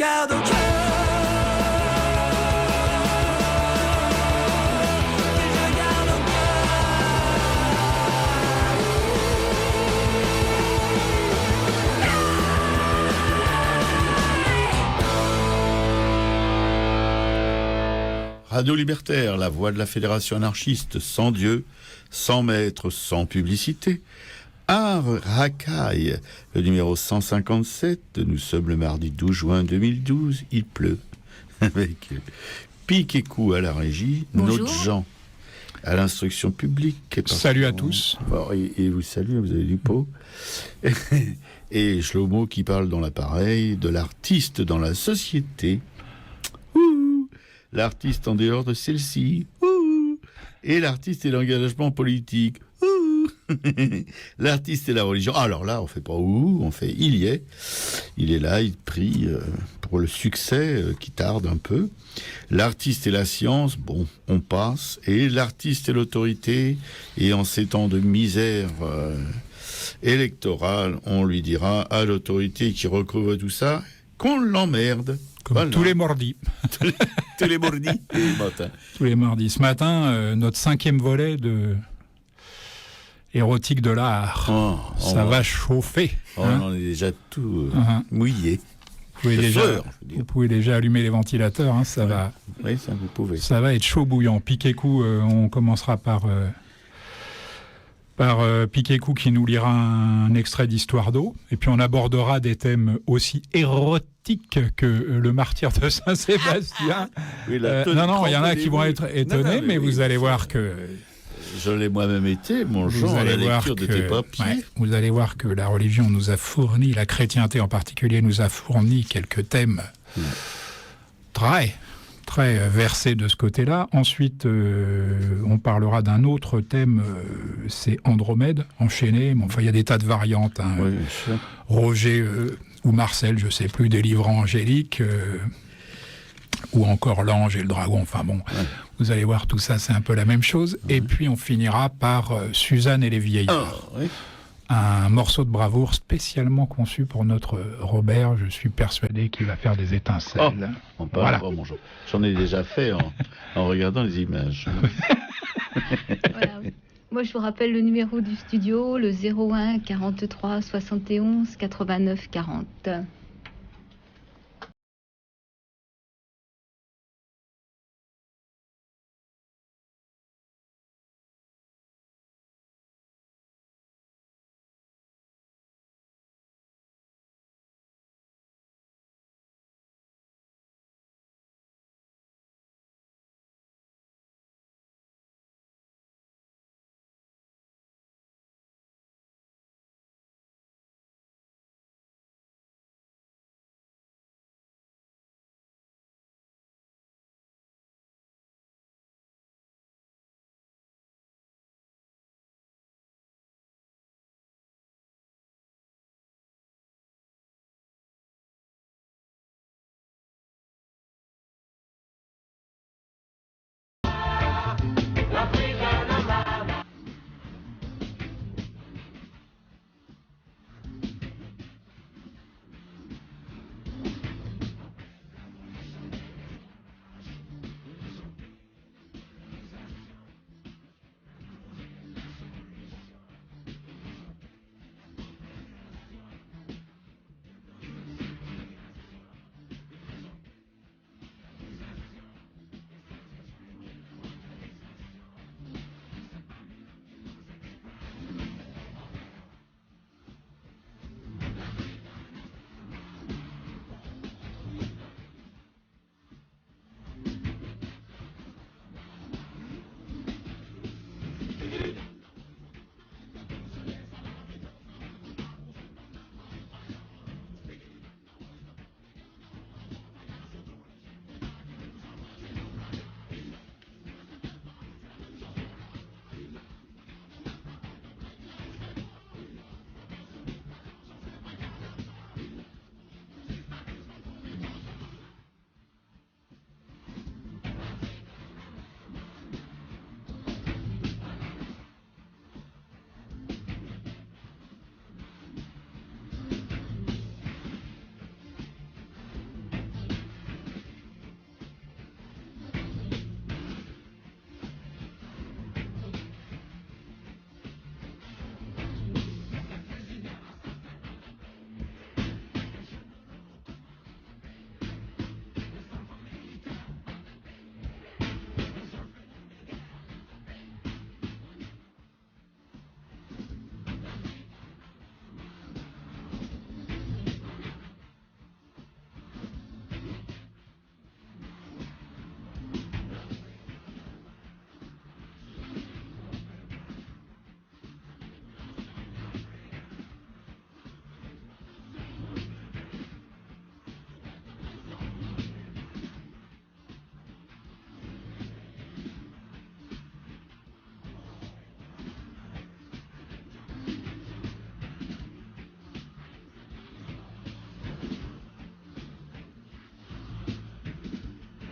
garde au cœur. Radio Libertaire, la voix de la Fédération anarchiste, sans Dieu, sans maître, sans publicité. Art Racaille, le numéro 157, nous sommes le mardi 12 juin 2012, il pleut. Avec Pic et Coup à la régie, Bonjour. notre Jean à l'instruction publique. Salut à tous. Et vous saluez, vous avez du pot. Et Shlomo qui parle dans l'appareil de l'artiste dans la société. L'artiste en dehors de celle-ci, et l'artiste et l'engagement politique, l'artiste et la religion. Alors là, on fait pas on fait il y est. Il est là, il prie pour le succès qui tarde un peu. L'artiste et la science, bon, on passe. Et l'artiste et l'autorité, et en ces temps de misère électorale, on lui dira à l'autorité qui recouvre tout ça qu'on l'emmerde. Comme voilà. tous les mordis. Tous les mardis. Tous les mardis. Ce matin, notre 5e volet de érotique de l'art. Ça va chauffer. On en est déjà tout mouillé. Vous pouvez déjà allumer les ventilateurs. Hein, ça va. Oui, ça vous pouvez. Ça va être chaud bouillant. Pic et Coup, on commencera par Pic et Coup qui nous lira un extrait d'Histoire d'eau. Et puis on abordera des thèmes aussi érotiques que le martyr de Saint-Sébastien. Oui, non, il y en a qui vont être étonnés, mais vous allez voir que... Je l'ai moi-même été, mon Jean, à la lecture de tes papiers. Ouais, vous allez voir que la religion nous a fourni, la chrétienté en particulier, nous a fourni quelques thèmes très versés de ce côté-là. Ensuite, on parlera d'un autre thème, c'est Andromède, enchaîné. Enfin, il y a des tas de variantes. Hein. Oui, Roger ou Marcel, je ne sais plus, délivrant Angélique, ou encore l'ange et le dragon. Enfin bon, vous allez voir, tout ça, c'est un peu la même chose. Et puis, on finira par Suzanne et les vieillards. Un morceau de bravoure spécialement conçu pour notre Robert. Je suis persuadé qu'il va faire des étincelles. On parle bon, j'en ai déjà fait en regardant les images. Voilà. Moi, je vous rappelle le numéro du studio, le 01 43 71 89 40.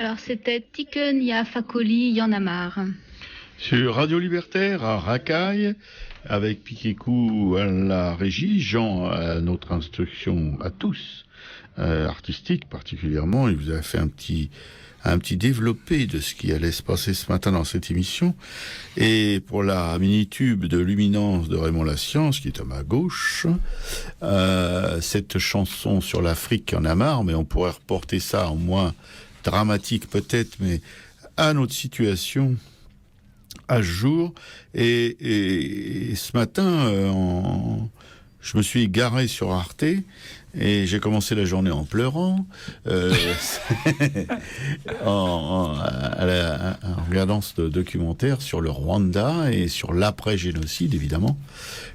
Alors c'était Tiken Ya Fakoli Y en a marre. Sur Radio Libertaire à Racaille, avec Piquécou à la régie, Jean à notre instruction à tous, artistique particulièrement. Il vous a fait un petit développé de ce qui allait se passer ce matin dans cette émission. Et pour la mini-tube de Luminance de Raymond Lascience, qui est à ma gauche, cette chanson sur l'Afrique en a marre, mais on pourrait reporter ça en moins dramatique peut-être, mais à notre situation à ce jour. Et ce matin, je me suis garé sur Arte et j'ai commencé la journée en pleurant, en regardant ce documentaire sur le Rwanda et sur l'après-génocide, évidemment.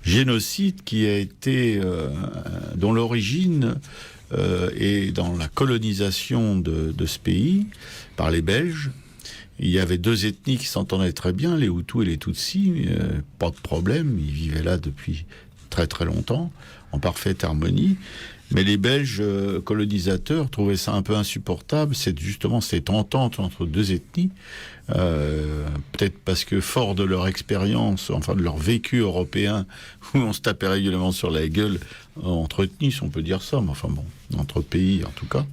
Génocide qui a été, dont l'origine est dans la colonisation de ce pays par les Belges. Il y avait deux ethnies qui s'entendaient très bien, les Hutus et les Tutsis, pas de problème, ils vivaient là depuis très très longtemps, en parfaite harmonie. Mais les Belges colonisateurs trouvaient ça un peu insupportable, justement cette entente entre deux ethnies, peut-être parce que fort de leur expérience, enfin de leur vécu européen, où on se tapait régulièrement sur la gueule, entre ethnies, si on peut dire ça, mais enfin bon, entre pays en tout cas.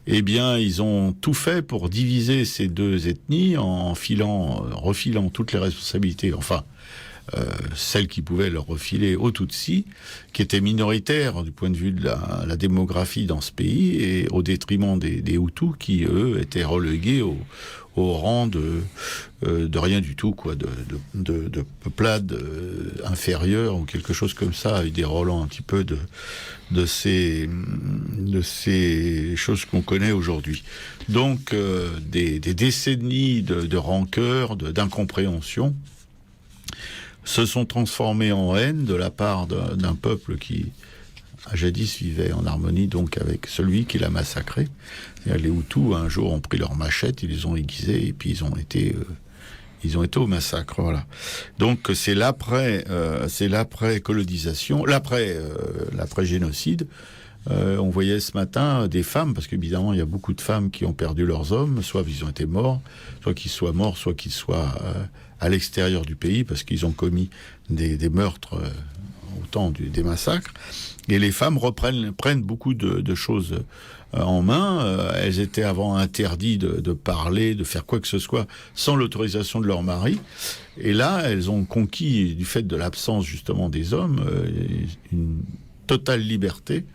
Eh bien, ils ont tout fait pour diviser ces deux ethnies en refilant toutes les responsabilités, enfin, celles qui pouvaient leur refiler aux Tutsis, qui étaient minoritaires du point de vue de la démographie dans ce pays, et au détriment des Hutus, qui, eux, étaient relégués au rang de rien du tout, quoi, de peuplade inférieure ou quelque chose comme ça, avec des relents un petit peu de ces choses qu'on connaît aujourd'hui. Donc des décennies de rancœur, d'incompréhension se sont transformées en haine de la part d'un peuple qui jadis vivait en harmonie donc avec celui qui l'a massacré. Les Hutus un jour ont pris leurs machettes, ils les ont aiguisées et puis ils ont été au massacre. Voilà. Donc c'est l'après-colonisation, l'après-génocide. On voyait ce matin des femmes, parce qu'évidemment il y a beaucoup de femmes qui ont perdu leurs hommes, soit ils ont été morts, soit qu'ils soient morts, soit qu'ils soient à l'extérieur du pays parce qu'ils ont commis des meurtres au temps des massacres. Et les femmes prennent beaucoup de choses en main. Elles étaient avant interdites de parler, de faire quoi que ce soit sans l'autorisation de leur mari. Et là, elles ont conquis, du fait de l'absence justement des hommes, une totale liberté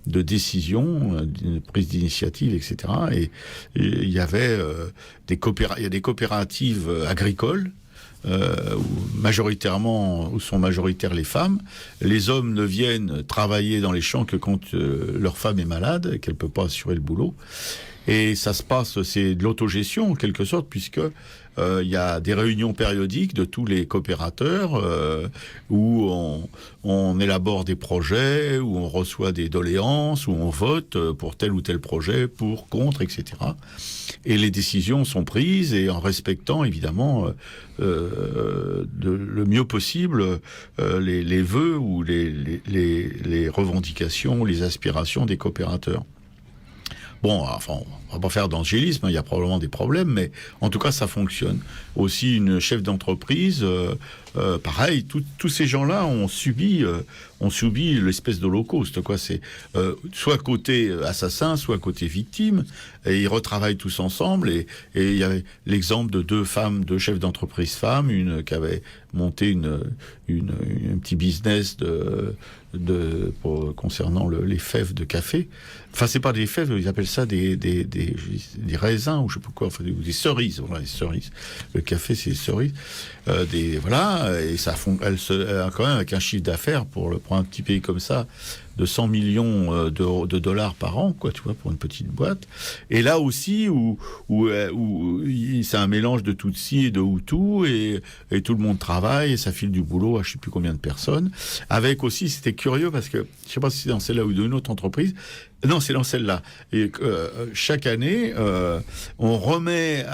de décision, de prise d'initiative, etc. Et il y avait des coopératives agricoles, où sont majoritaires les femmes. Les hommes ne viennent travailler dans les champs que quand leur femme est malade et qu'elle peut pas assurer le boulot. Et ça se passe, c'est de l'autogestion en quelque sorte, puisque il y a des réunions périodiques de tous les coopérateurs où on élabore des projets, où on reçoit des doléances, où on vote pour tel ou tel projet, pour, contre, etc. Et les décisions sont prises et en respectant évidemment le mieux possible les vœux ou les revendications, les aspirations des coopérateurs. Bon, enfin, on va pas faire d'angélisme, il y a probablement des problèmes, mais en tout cas, ça fonctionne. Aussi, une chef d'entreprise, pareil, tous ces gens-là ont subi l'espèce d'holocauste, quoi. C'est soit côté assassin, soit côté victime, et ils retravaillent tous ensemble. Et il y avait l'exemple de deux chefs d'entreprise femmes, une qui avait monté un petit business concernant les fèves de café. Enfin, c'est pas des fèves, ils appellent ça des raisins ou je sais pas quoi, enfin des cerises. Voilà, les cerises. Le café, c'est les cerises. Voilà, et ça elle a quand même avec un chiffre d'affaires pour un petit pays comme ça de 100 millions de dollars par an, quoi, tu vois, pour une petite boîte. Et là aussi, où c'est un mélange de Tutsis et de Hutus, et tout le monde travaille, et ça file du boulot à je sais plus combien de personnes. Avec aussi, c'était curieux parce que, je sais pas si c'est dans celle-là ou d'une autre entreprise, Non, c'est dans celle-là. Et chaque année, on remet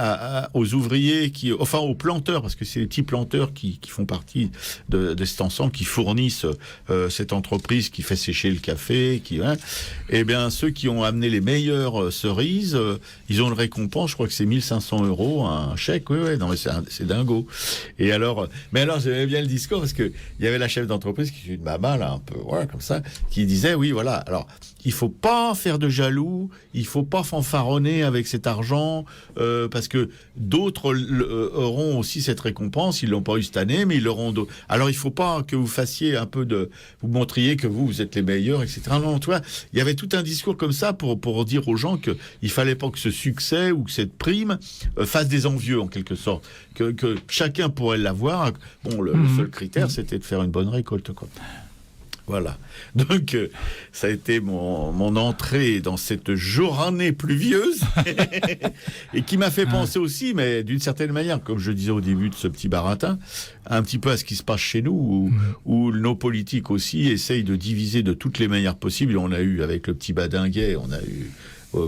aux ouvriers, aux planteurs, parce que c'est les petits planteurs qui font partie de cet ensemble, qui fournissent cette entreprise qui fait sécher le café, eh bien, ceux qui ont amené les meilleures cerises, ils ont une récompense, je crois que c'est 1 500 €, un chèque, non, mais c'est dingo. Et alors, j'aimais bien le discours, parce que il y avait la chef d'entreprise, qui est une maman, là, un peu, comme ça, qui disait, oui, voilà, alors, il faut pas faire de jaloux, il faut pas fanfaronner avec cet argent, parce que d'autres auront aussi cette récompense, ils l'ont pas eu cette année, mais ils l'auront d'autres. Alors il faut pas que vous fassiez un peu vous montriez que vous êtes les meilleurs, etc. Non, tu vois, il y avait tout un discours comme ça pour dire aux gens que il fallait pas que ce succès ou que cette prime fasse des envieux en quelque sorte, que chacun pourrait l'avoir. Bon, le seul critère, c'était de faire une bonne récolte, quoi. Voilà. Donc, ça a été mon entrée dans cette journée pluvieuse et qui m'a fait penser aussi, mais d'une certaine manière, comme je disais au début de ce petit baratin, un petit peu à ce qui se passe chez nous, où nos politiques aussi essayent de diviser de toutes les manières possibles. Et on a eu, avec le petit Badinguet, on a eu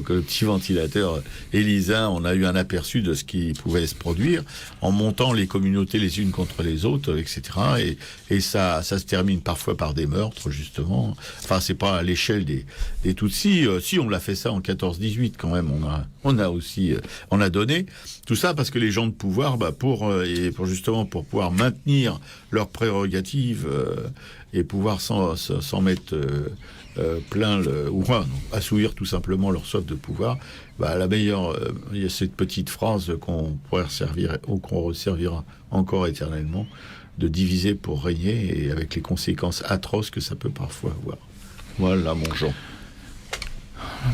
que le petit ventilateur Élisa, on a eu un aperçu de ce qui pouvait se produire en montant les communautés les unes contre les autres, etc. Et ça se termine parfois par des meurtres, justement. Enfin, c'est pas à l'échelle des Tutsis. Si, on l'a fait ça en 14-18 quand même. On a donné tout ça parce que les gens de pouvoir, pour pouvoir maintenir leurs prérogatives et pouvoir s'en mettre assouvir tout simplement leur soif de pouvoir. La meilleure, il y a cette petite phrase qu'on resservira encore éternellement, de diviser pour régner, et avec les conséquences atroces que ça peut parfois avoir. Voilà, mon Jean.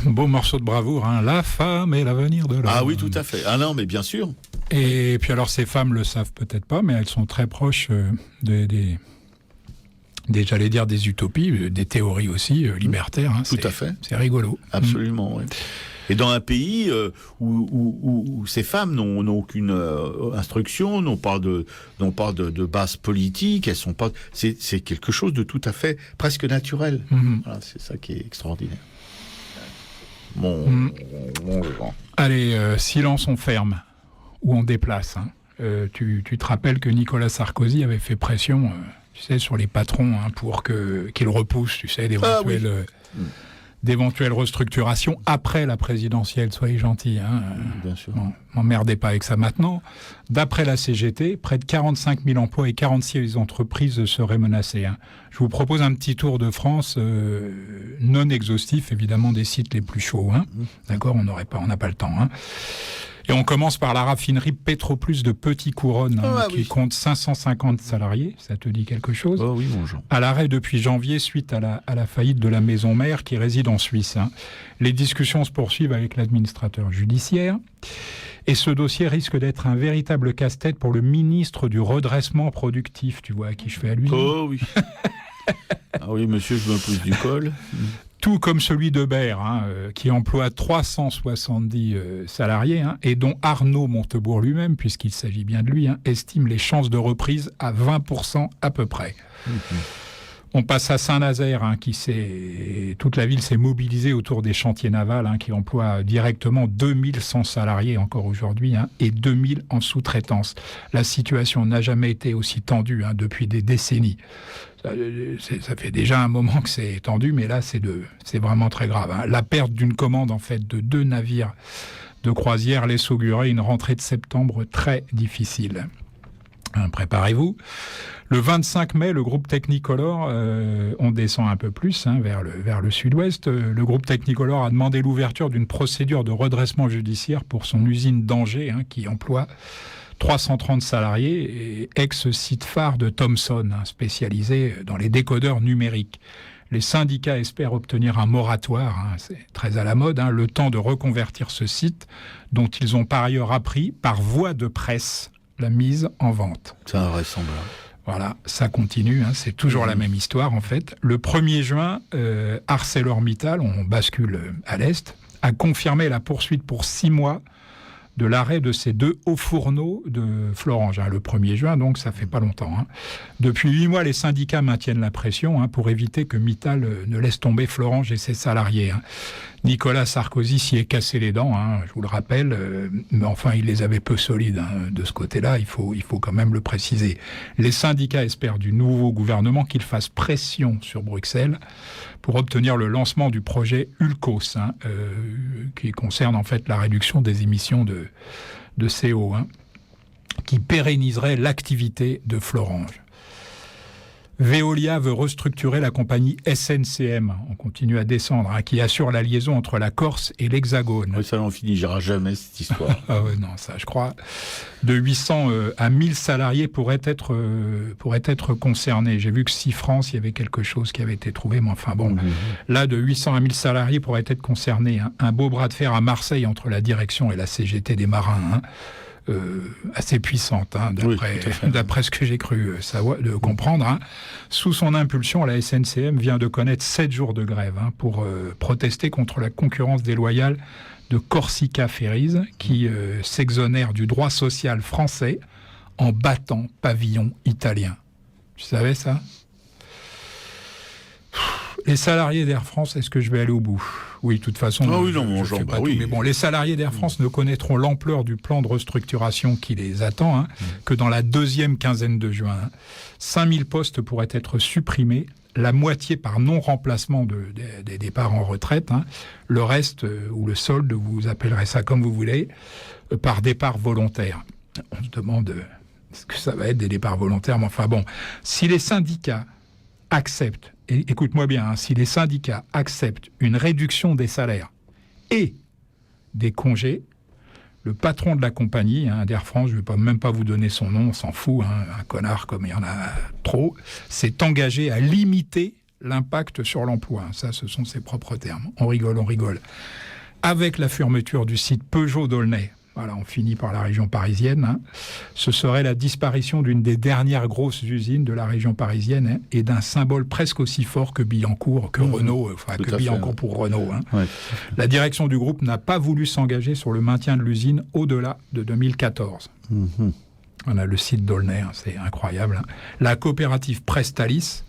Un beau morceau de bravoure, hein. La femme est l'avenir de l'homme. Ah oui, tout à fait. Ah non, mais bien sûr. Et puis alors, ces femmes le savent peut-être pas, mais elles sont très proches j'allais dire des utopies, des théories aussi libertaires. Hein, tout à fait. C'est rigolo. Absolument, oui. Et dans un pays où ces femmes n'ont aucune instruction, n'ont pas de base politique, elles sont pas. C'est quelque chose de tout à fait presque naturel. Voilà, c'est ça qui est extraordinaire. Mon Jean. Allez, silence, on ferme ou on déplace. Hein. Tu te rappelles que Nicolas Sarkozy avait fait pression. Sur les patrons, hein, pour qu'ils repoussent, d'éventuelles restructurations après la présidentielle. Soyez gentils. Hein. Bien sûr. M'emmerdez pas avec ça maintenant. D'après la CGT, près de 45 000 emplois et 46 entreprises seraient menacées. Hein. Je vous propose un petit tour de France, non exhaustif, évidemment, des sites les plus chauds. Hein. D'accord, on n'a pas le temps. Hein. Et on commence par la raffinerie Petroplus de Petit-Couronne, qui compte 550 salariés. Ça te dit quelque chose ? Oh oui, mon Jean. À l'arrêt depuis janvier, suite à la faillite de la maison mère qui réside en Suisse. Hein. Les discussions se poursuivent avec l'administrateur judiciaire. Et ce dossier risque d'être un véritable casse-tête pour le ministre du redressement productif, tu vois, à qui je fais allusion. Oh oui. Ah oui, monsieur, je me pousse du col. Tout comme celui de Berre, qui emploie 370 salariés, et dont Arnaud Montebourg lui-même, puisqu'il s'agit bien de lui, estime les chances de reprise à 20% à peu près. On passe à Saint-Nazaire, toute la ville s'est mobilisée autour des chantiers navals, qui emploient directement 2100 salariés encore aujourd'hui, et 2000 en sous-traitance. La situation n'a jamais été aussi tendue depuis des décennies. Ça fait déjà un moment que c'est tendu, mais là, c'est vraiment très grave. Hein. La perte d'une commande, en fait, de 2 navires de croisière laisse augurer une rentrée de septembre très difficile. Préparez-vous. Le 25 mai, le groupe Technicolor, on descend un peu plus vers le sud-ouest, le groupe Technicolor a demandé l'ouverture d'une procédure de redressement judiciaire pour son usine d'Angers, qui emploie 330 salariés et ex-site phare de Thomson, spécialisé dans les décodeurs numériques. Les syndicats espèrent obtenir un moratoire, c'est très à la mode, le temps de reconvertir ce site, dont ils ont par ailleurs appris par voie de presse la mise en vente. C'est invraisemblable. Voilà, ça continue, c'est toujours la même histoire en fait. Le 1er juin, ArcelorMittal, on bascule à l'est, a confirmé la poursuite pour 6 mois de l'arrêt de ces 2 hauts fourneaux de Florange, le 1er juin, donc ça fait pas longtemps. Depuis 8 mois, les syndicats maintiennent la pression pour éviter que Mittal ne laisse tomber Florange et ses salariés. Nicolas Sarkozy s'y est cassé les dents, je vous le rappelle, mais enfin il les avait peu solides de ce côté-là, il faut quand même le préciser. Les syndicats espèrent du nouveau gouvernement qu'il fasse pression sur Bruxelles pour obtenir le lancement du projet ULCOS, qui concerne en fait la réduction des émissions de CO, qui pérenniserait l'activité de Florange. Veolia veut restructurer la compagnie SNCM, on continue à descendre, qui assure la liaison entre la Corse et l'Hexagone. Oui, ça n'en finira jamais, cette histoire. Ah ouais, non, ça je crois. De 800 à 1000 salariés pourraient être concernés. J'ai vu que si France, il y avait quelque chose qui avait été trouvé, mais enfin bon. Là, de 800 à 1000 salariés pourraient être concernés. Un beau bras de fer à Marseille entre la direction et la CGT des marins, assez puissante, d'après ce que j'ai cru de comprendre. Sous son impulsion, la SNCM vient de connaître 7 jours de grève pour protester contre la concurrence déloyale de Corsica Ferries, qui s'exonère du droit social français en battant pavillon italien. Tu savais ça ? Les salariés d'Air France, est-ce que je vais aller au bout ? Oui, de toute façon, mais bon, les salariés d'Air France ne connaîtront l'ampleur du plan de restructuration qui les attend que dans la 2e quinzaine de juin. 5000 postes pourraient être supprimés, la moitié par non-remplacement des départs en retraite, le reste, ou le solde, vous appellerez ça comme vous voulez, par départ volontaire. On se demande ce que ça va être des départs volontaires, mais enfin bon, si les syndicats acceptent, et écoute-moi bien, si les syndicats acceptent une réduction des salaires et des congés, le patron de la compagnie, d'Air France, je ne vais même pas vous donner son nom, on s'en fout, un connard comme il y en a trop, s'est engagé à limiter l'impact sur l'emploi. Ça, ce sont ses propres termes. On rigole. Avec la fermeture du site Peugeot d'Aulnay, voilà, on finit par la région parisienne. Ce serait la disparition d'une des dernières grosses usines de la région parisienne et d'un symbole presque aussi fort que Billancourt, que Renault, que Billancourt pour Renault. Ouais. La direction du groupe n'a pas voulu s'engager sur le maintien de l'usine au-delà de 2014. On a le site d'Aulnay, c'est incroyable. La coopérative Prestalis,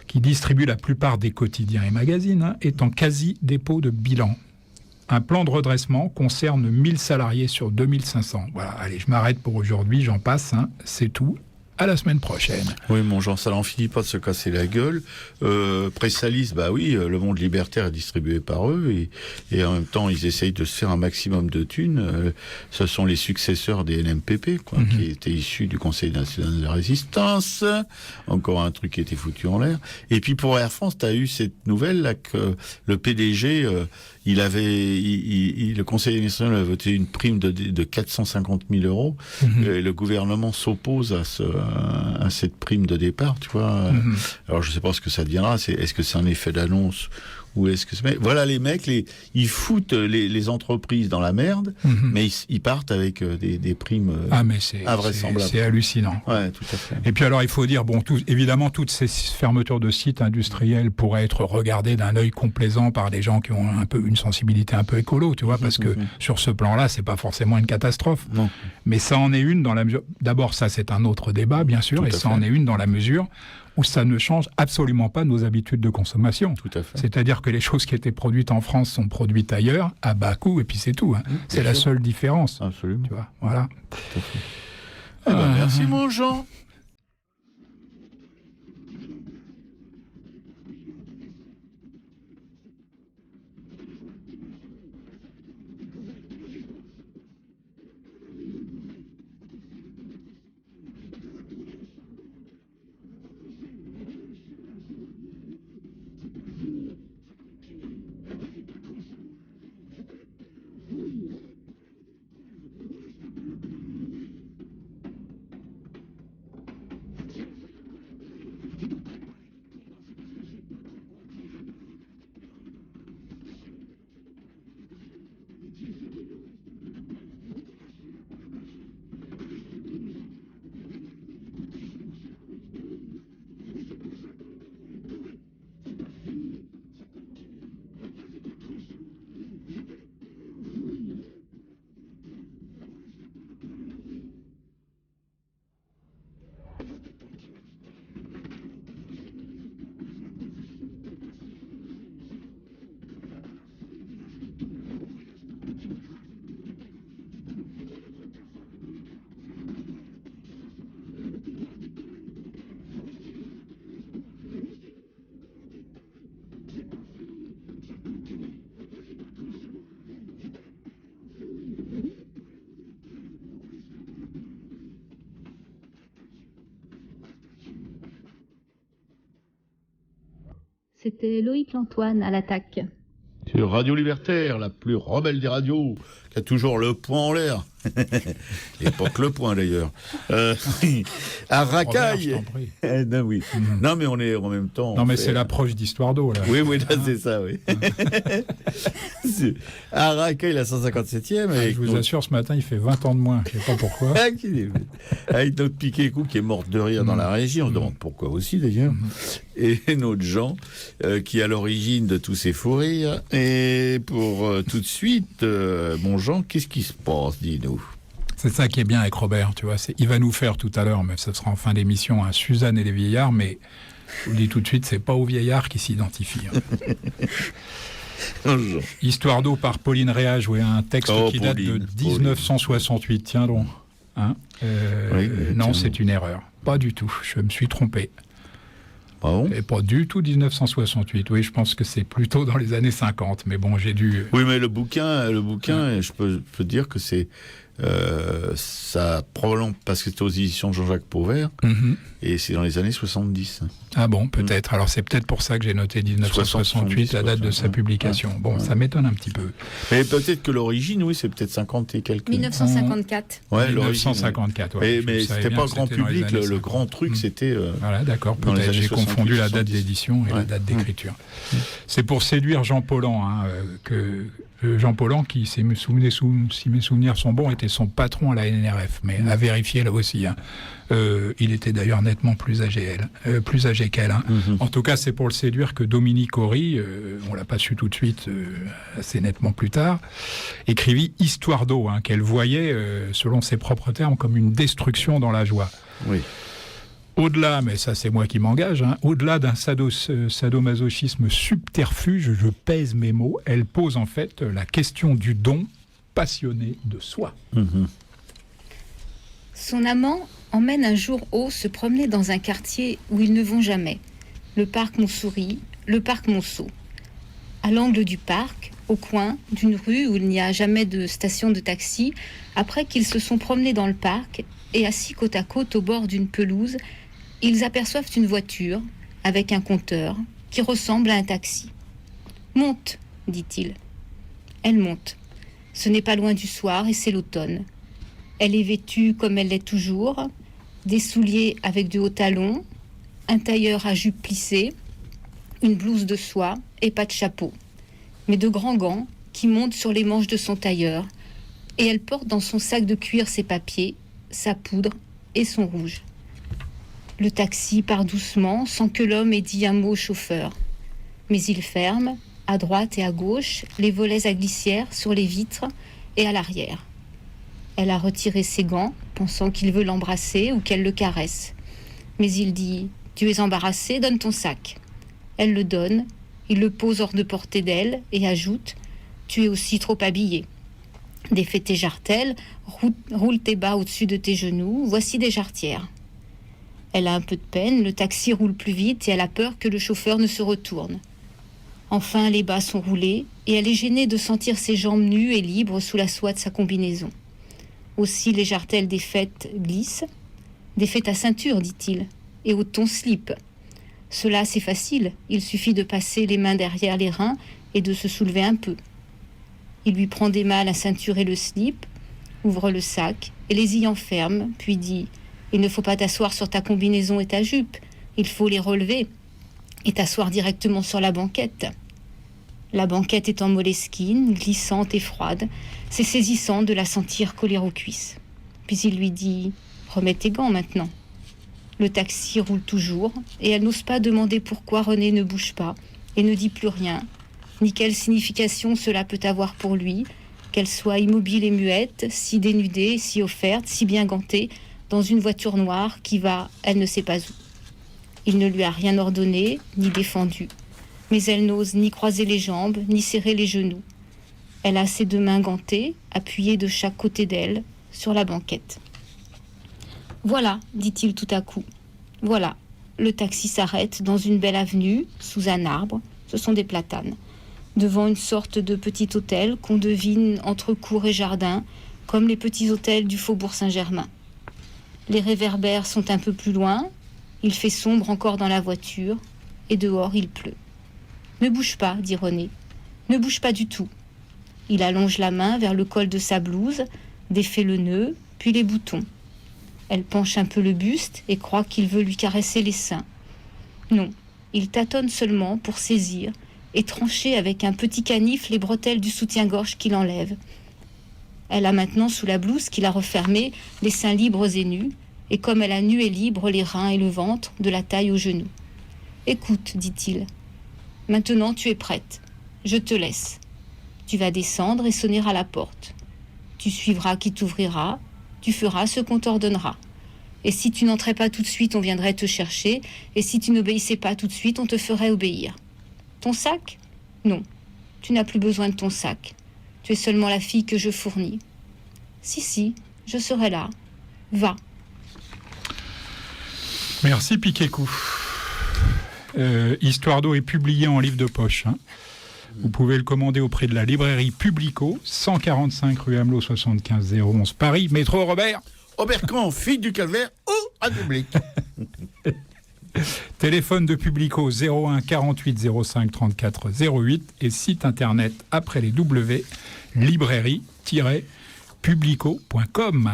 qui distribue la plupart des quotidiens et magazines, est en quasi-dépôt de bilan. Un plan de redressement concerne 1000 salariés sur 2500. Voilà, allez, je m'arrête pour aujourd'hui, j'en passe, c'est tout. À la semaine prochaine. Oui, mon Jean, ça n'en finit pas de se casser la gueule. Pressalis, le Monde Libertaire est distribué par eux et en même temps, ils essayent de se faire un maximum de thunes. Ce sont les successeurs des NMPP, qui étaient issus du Conseil national de la résistance. Encore un truc qui était foutu en l'air. Et puis pour Air France, tu as eu cette nouvelle là que le PDG, le Conseil national a voté une prime de 450 000 euros. Et le gouvernement s'oppose à cette prime de départ, tu vois. Alors je sais pas ce que ça deviendra. Est-ce que c'est un effet d'annonce ou est-ce que c'est... Voilà, les mecs, ils foutent les entreprises dans la merde, mais ils partent avec des primes invraisemblables. C'est hallucinant. Ouais, tout à fait. Et puis alors, il faut dire, évidemment, toutes ces fermetures de sites industriels pourraient être regardées d'un œil complaisant par des gens qui ont une sensibilité un peu écolo, tu vois, parce que sur ce plan-là, c'est pas forcément une catastrophe. Non. Mais ça en est une dans la mesure... D'abord, ça, c'est un autre débat, bien sûr, et ça en est une dans la mesure où ça ne change absolument pas nos habitudes de consommation. Tout à fait. C'est-à-dire que les choses qui étaient produites en France sont produites ailleurs, à bas coût, et puis c'est tout. C'est la seule différence. Absolument. Tu vois, voilà. Tout à fait. Merci, mon Jean. c'était Loïc Lantoine à l'attaque. Sur Radio Libertaire, la plus rebelle des radios, qui a toujours le poing en l'air. Et pas que le poing d'ailleurs. À Racaille. Non, oui. Non, mais on est en même temps. Non, mais c'est l'approche d'Histoire d'eau, là. Oui, là, c'est ça, oui. À Racaille, la 157e. Je vous assure, ce matin, il fait 20 ans de moins. Je ne sais pas pourquoi. Avec notre Piquet-Cou qui est morte de rire dans la régie. On se demande pourquoi aussi, d'ailleurs. Et notre Jean, qui est à l'origine de tous ces fous rires. Et pour tout de suite, mon Jean, qu'est-ce qui se passe, dis-nous? C'est ça qui est bien avec Robert, tu vois. Il va nous faire tout à l'heure, mais ce sera en fin d'émission, Suzanne et les vieillards, mais je vous le dis tout de suite, c'est pas aux vieillards qui s'identifient. Histoire d'eau par Pauline Réage, un texte qui date de 1968. Tiens donc. Non, c'est une erreur. Pas du tout. Je me suis trompé. Ah bon? Et pas du tout 1968. Oui, je pense que c'est plutôt dans les années 50. Mais bon, j'ai dû... Oui, mais le bouquin, je peux dire que c'est... ça probablement parce que c'était aux éditions Jean-Jacques Pauvert et c'est dans les années 70. Ah bon, peut-être. Alors c'est peut-être pour ça que j'ai noté 1968, la date de sa publication. Bon, ça m'étonne un petit peu. Mais peut-être que l'origine, oui, c'est peut-être 50 et quelques. 1954. Ouais, 1954. Ouais. Mais c'était pas grand public. Le grand truc, c'était. Voilà, d'accord. Peut-être j'ai confondu la date d'édition et la date d'écriture. C'est pour séduire Jean Paulhan que. Jean Paulhan, qui, si mes souvenirs sont bons, était son patron à la NRF, mais à vérifier là aussi. Il était d'ailleurs nettement plus âgé qu'elle. En tout cas, c'est pour le séduire que Dominique Horry, on l'a pas su tout de suite, assez nettement plus tard, écrivit Histoire d'eau, qu'elle voyait, selon ses propres termes, comme une destruction dans la joie. Oui. Au-delà, mais ça c'est moi qui m'engage, au-delà d'un sadomasochisme subterfuge, je pèse mes mots, elle pose en fait la question du don passionné de soi. Son amant emmène un jour haut se promener dans un quartier où ils ne vont jamais, le parc Montsouris, le parc Monceau. À l'angle du parc, au coin d'une rue où il n'y a jamais de station de taxi, après qu'ils se sont promenés dans le parc et assis côte à côte au bord d'une pelouse, ils aperçoivent une voiture avec un compteur qui ressemble à un taxi. « Monte !» dit-il. Elle monte. Ce n'est pas loin du soir et c'est l'automne. Elle est vêtue comme elle l'est toujours, des souliers avec de hauts talons, un tailleur à jupe plissée, une blouse de soie et pas de chapeau, mais de grands gants qui montent sur les manches de son tailleur, et elle porte dans son sac de cuir ses papiers, sa poudre et son rouge. Le taxi part doucement, sans que l'homme ait dit un mot au chauffeur. Mais il ferme, à droite et à gauche, les volets à glissière sur les vitres et à l'arrière. Elle a retiré ses gants, pensant qu'il veut l'embrasser ou qu'elle le caresse. Mais il dit « Tu es embarrassée, donne ton sac ». Elle le donne, il le pose hors de portée d'elle et ajoute « Tu es aussi trop habillée. Défais tes jartelles, roule tes bas au-dessus de tes genoux, voici des jarretières ». Elle a un peu de peine, le taxi roule plus vite et elle a peur que le chauffeur ne se retourne. Enfin, les bas sont roulés et elle est gênée de sentir ses jambes nues et libres sous la soie de sa combinaison. Aussi, les jartelles défaites glissent. « Défais ta ceinture, dit-il, et ôte ton slip. » Cela, c'est facile, il suffit de passer les mains derrière les reins et de se soulever un peu. Il lui prend des mains la ceinture et le slip, ouvre le sac et les y enferme, puis dit « Il ne faut pas t'asseoir sur ta combinaison et ta jupe, il faut les relever et t'asseoir directement sur la banquette. » La banquette est en moleskine, glissante et froide. C'est saisissant de la sentir coller aux cuisses. Puis il lui dit « Remets tes gants maintenant. » Le taxi roule toujours et elle n'ose pas demander pourquoi René ne bouge pas et ne dit plus rien, ni quelle signification cela peut avoir pour lui, qu'elle soit immobile et muette, si dénudée, si offerte, si bien gantée, dans une voiture noire qui va, elle ne sait pas où. Il ne lui a rien ordonné, ni défendu. Mais elle n'ose ni croiser les jambes, ni serrer les genoux. Elle a ses deux mains gantées, appuyées de chaque côté d'elle, sur la banquette. « Voilà, dit-il tout à coup. Voilà, le taxi s'arrête dans une belle avenue, sous un arbre, ce sont des platanes, devant une sorte de petit hôtel qu'on devine entre cour et jardin, comme les petits hôtels du Faubourg Saint-Germain. Les réverbères sont un peu plus loin, il fait sombre encore dans la voiture, et dehors il pleut. Ne bouge pas, dit René. Ne bouge pas du tout. Il allonge la main vers le col de sa blouse, défait le nœud, puis les boutons. Elle penche un peu le buste et croit qu'il veut lui caresser les seins. Non, il tâtonne seulement pour saisir et trancher avec un petit canif les bretelles du soutien-gorge qu'il enlève. Elle a maintenant sous la blouse qu'il a refermée les seins libres et nus, et comme elle a nu et libre les reins et le ventre, de la taille aux genoux. « Écoute, dit-il, maintenant tu es prête. Je te laisse. Tu vas descendre et sonner à la porte. Tu suivras qui t'ouvrira, tu feras ce qu'on t'ordonnera. Et si tu n'entrais pas tout de suite, on viendrait te chercher, et si tu n'obéissais pas tout de suite, on te ferait obéir. Ton sac ? Non, tu n'as plus besoin de ton sac. Tu es seulement la fille que je fournis. Si, je serai là. Va. » Merci Piquet-Cou. Histoire d'eau est publié en livre de poche. Vous pouvez le commander auprès de la librairie Publico, 145 rue Amelot 75 011 Paris, métro Robert. Obercamp, fille du calvaire ou à public. Téléphone de Publico 01 48 05 34 08 et site internet après les W, librairie-publico.com.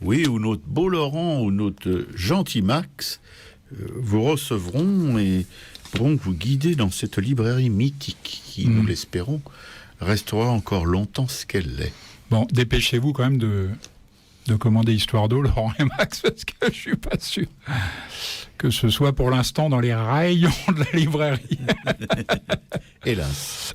Oui, ou notre beau Laurent ou notre gentil Max vous recevront et pourront vous guider dans cette librairie mythique qui, nous l'espérons, restera encore longtemps ce qu'elle est. Bon, dépêchez-vous quand même de commander Histoire d'eau, Laurent et Max, parce que je suis pas sûr que ce soit pour l'instant dans les rayons de la librairie. Hélas.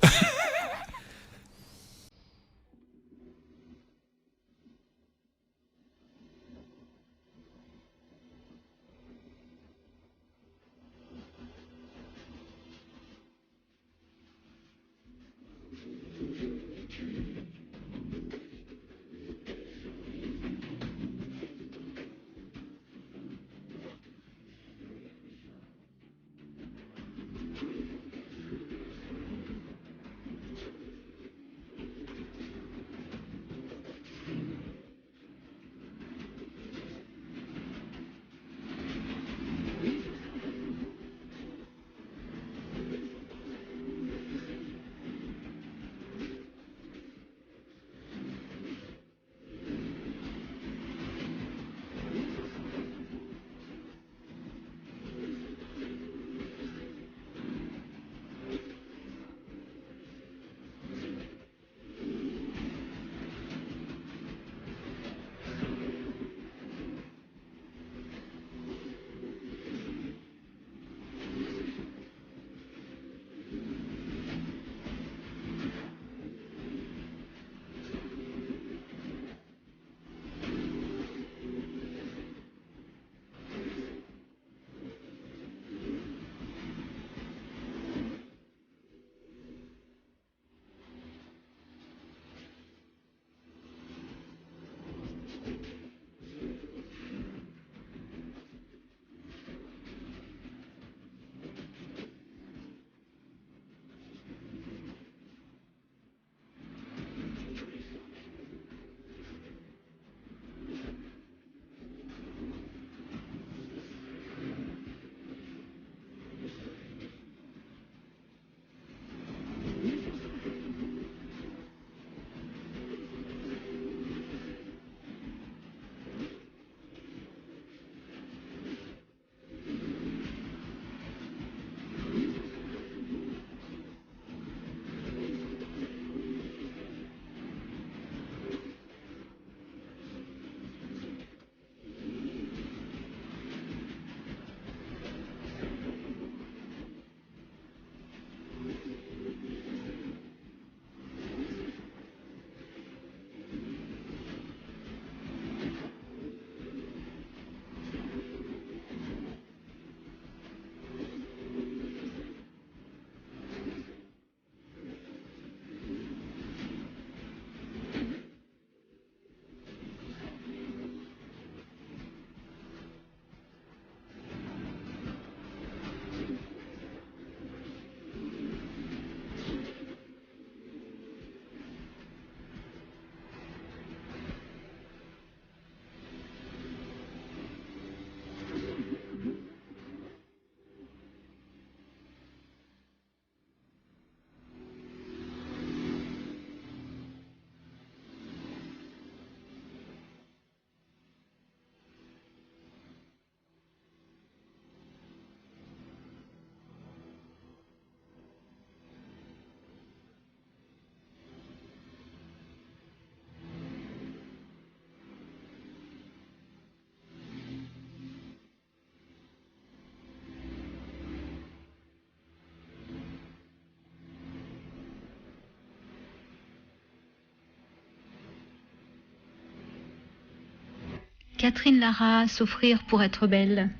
Catherine Lara s'offrir pour être belle.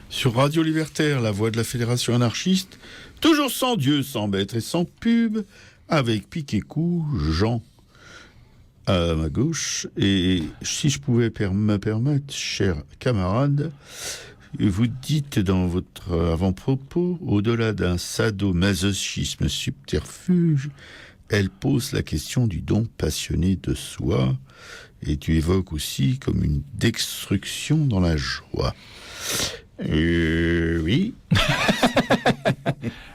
Sur Radio Libertaire, la voix de la Fédération anarchiste, toujours sans Dieu, sans maître et sans pub, avec Piquet-Cou, Jean à ma gauche. Et si je pouvais me permettre, chers camarades, vous dites dans votre avant-propos, au-delà d'un sadomasochisme subterfuge, elle pose la question du don passionné de soi, et tu évoques aussi comme une destruction dans la joie. Oui.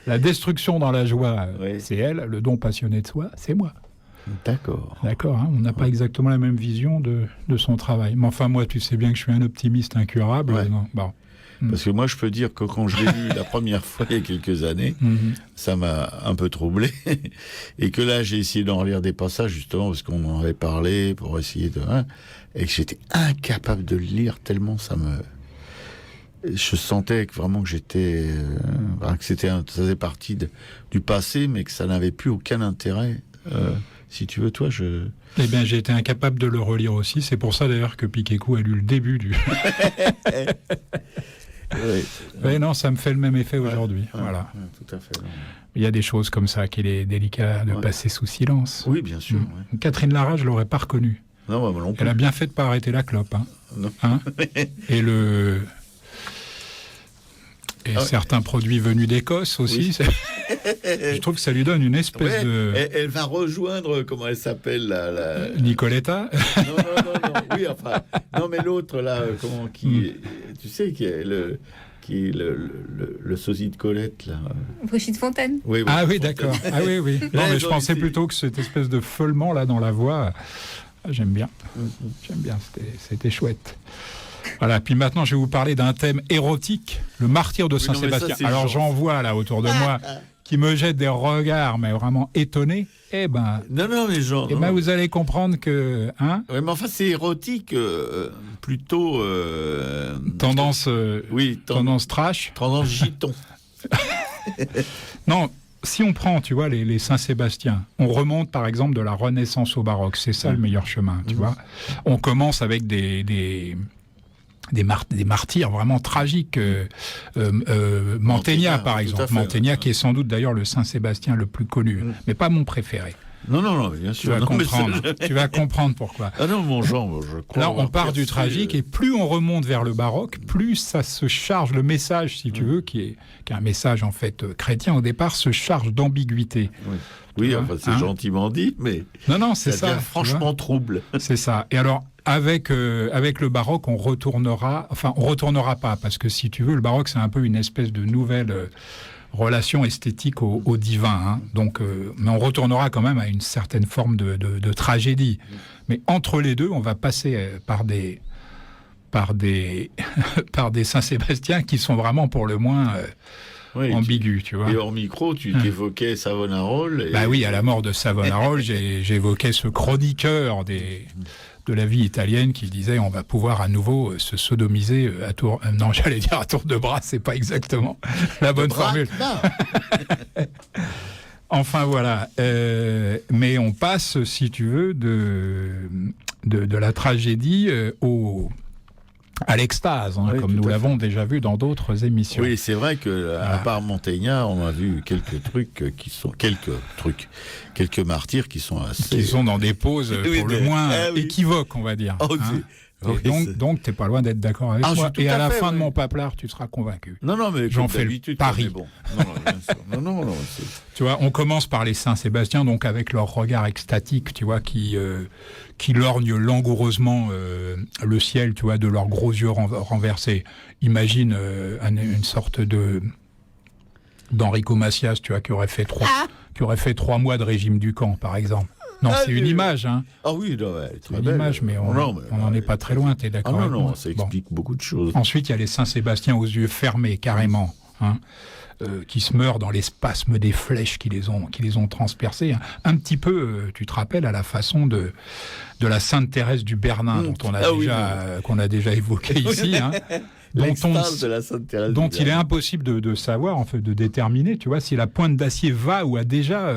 La destruction dans la joie, Oui. c'est elle. Le don passionné de soi, c'est moi. D'accord. D'accord, hein, on n'a pas exactement la même vision de son travail. Mais enfin, moi, tu sais bien que je suis un optimiste incurable. Ouais. Non, bon. Parce que moi, je peux dire que quand je l'ai lu la première fois il y a quelques années, ça m'a un peu troublé. Et que là, j'ai essayé d'en relire des passages, justement, parce qu'on en avait parlé pour essayer de... et que j'étais incapable de le lire tellement ça me... Je sentais que vraiment que j'étais... que c'était ça faisait partie du passé, mais que ça n'avait plus aucun intérêt. Si tu veux, toi, Eh bien, j'ai été incapable de le relire aussi. C'est pour ça, d'ailleurs, que Piquet-Cou a lu le début du... Oui. Mais non, ça me fait le même effet aujourd'hui. Voilà. Tout à fait. Il y a des choses comme ça qu'il est délicat de passer sous silence. Oui, bien sûr. Ouais. Catherine Lara, je l'aurais pas reconnue. Non, moi non plus. Elle a bien fait de pas arrêter la clope. Hein. Non. Hein et certains produits venus d'Écosse aussi. Oui. Je trouve que ça lui donne une espèce de... Elle va rejoindre, comment elle s'appelle la... Nicoletta. Non. Oui, enfin... Non, mais l'autre, là, tu sais, qui est le sosie de Colette, là. Brigitte Fontaine. Oui, Ah oui, Fontaine. d'accord. Ah oui. Non, mais je pensais plutôt que cette espèce de feulement, là, dans la voix... J'aime bien. C'était chouette. Voilà, puis maintenant je vais vous parler d'un thème érotique, le martyre de Saint-Sébastien. Alors j'en vois là autour de moi qui me jettent des regards, mais vraiment étonnés. Eh ben, Non, mais genre... vous allez comprendre que... Hein, oui, mais enfin, c'est érotique, plutôt... tendance tendance trash. Tendance giton. Non, si on prend, tu vois, les Saint-Sébastien, on remonte par exemple de la Renaissance au baroque, c'est ça le meilleur chemin, tu vois. On commence avec des martyrs vraiment tragiques. Mantegna, par exemple. Mantegna, qui est sans doute d'ailleurs le Saint-Sébastien le plus connu, mais pas mon préféré. Non, bien sûr. Tu vas comprendre pourquoi. Ah non, mon genre, je crois. Là, on part du tragique, et plus on remonte vers le baroque, plus ça se charge, le message, si tu veux, qui est un message en fait chrétien au départ, se charge d'ambiguïté. Oui, enfin, c'est gentiment dit, mais non, c'est ça. Franchement trouble. C'est ça. Et alors, avec le baroque, on retournera pas, parce que si tu veux, le baroque, c'est un peu une espèce de nouvelle relation esthétique au divin. Hein. Donc, mais on retournera quand même à une certaine forme de tragédie. Mais entre les deux, on va passer par des Saint-Sébastien qui sont vraiment pour le moins ambigus, tu vois. Et hors micro, tu évoquais Savonarole. Bah oui, à la mort de Savonarole, j'évoquais ce chroniqueur de la vie italienne qui disait on va pouvoir à nouveau se sodomiser à tour... non, j'allais dire à tour de bras, c'est pas exactement la bonne formule. Enfin voilà, mais on passe, si tu veux, de la tragédie à l'extase, comme nous l'avons déjà vu dans d'autres émissions. Oui, c'est vrai que à part Mantegna, on a vu quelques martyrs qui sont assez... Qui sont dans des poses pour le moins équivoques, on va dire. Donc, t'es pas loin d'être d'accord avec moi. Et à la fin de mon paplard, tu seras convaincu. Non, mais j'en fais le pari. Bon. Non, tu vois, on commence par les Saint-Sébastien, donc avec leur regard extatique, tu vois, qui lorgnent langoureusement le ciel, tu vois, de leurs gros yeux renversés. Imagine une sorte d'Enrico Macias, tu vois, qui aurait fait 3 mois de régime du camp, par exemple. Non, c'est une image, hein. Ah oui, c'est une image, mais on n'en est pas très loin, t'es d'accord avec moi ? Ça explique beaucoup de choses. Ensuite, il y a les Saint-Sébastien aux yeux fermés, carrément, qui se meurent dans les spasmes des flèches qui les ont transpercés. Un petit peu, tu te rappelles, à la façon de la Sainte Thérèse du Bernin, dont qu'on a déjà évoqué ici, hein. l'extase de la Sainte Thérèse. Dont il est impossible de savoir, en fait, de déterminer, tu vois, si la pointe d'acier va ou a déjà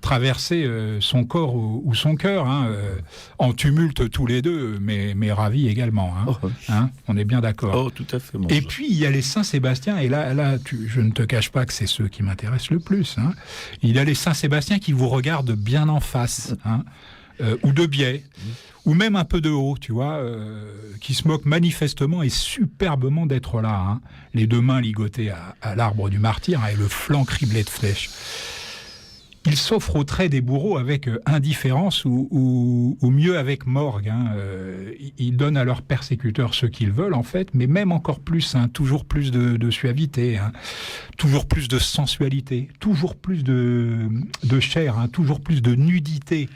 traversé son corps ou son cœur, hein, en tumulte tous les deux, mais ravis également. Hein, hein, on est bien d'accord. Oh, tout à fait. Et puis, il y a les Saint-Sébastien, et là je ne te cache pas que c'est ceux qui m'intéressent le plus. Hein. Il y a les Saint-Sébastien qui vous regardent bien en face, hein, ou de biais, ou même un peu de haut, tu vois, qui se moquent manifestement et superbement d'être là, hein, les deux mains ligotées à l'arbre du martyr, hein, et le flanc criblé de flèches. Ils s'offrent aux traits des bourreaux avec indifférence ou mieux avec morgue. Hein. Ils donnent à leurs persécuteurs ce qu'ils veulent, en fait, mais même encore plus, hein, toujours plus de suavité, hein, toujours plus de sensualité, toujours plus de chair, hein, toujours plus de nudité.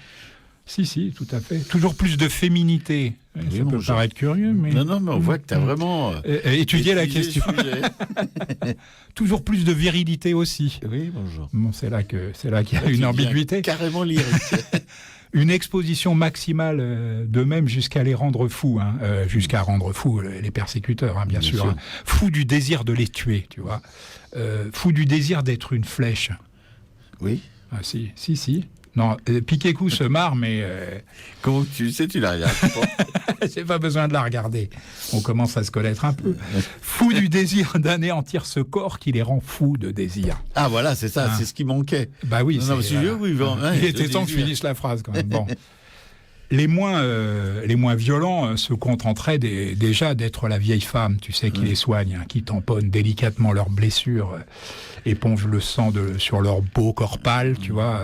Si, tout à fait. Toujours plus de féminité. Oui, ça peut paraître curieux, mais... Non, mais on voit que tu as vraiment... étudié la question. Toujours plus de virilité aussi. Oui, bonjour. Bon, c'est là qu'il y a une ambiguïté. Carrément lyrique. Une exposition maximale d'eux-mêmes jusqu'à les rendre fous, hein, jusqu'à rendre fous les persécuteurs, hein, bien sûr. Hein. Fous du désir de les tuer, tu vois. Fous du désir d'être une flèche. Oui. Ah, si. Non, Piquet-Cou se marre, mais... Comment tu sais, tu la regardes. J'ai pas besoin de la regarder. On commence à se connaître un peu. Fou du désir d'anéantir ce corps qui les rend fous de désir. Ah voilà, c'est ça, c'est ce qui manquait. Bah oui, il était temps que je finisse la phrase quand même. Bon. Les moins violents se contenteraient déjà d'être la vieille femme, tu sais, qui les soigne, hein, qui tamponne délicatement leurs blessures, éponge le sang sur leur beau corps pâle, tu vois...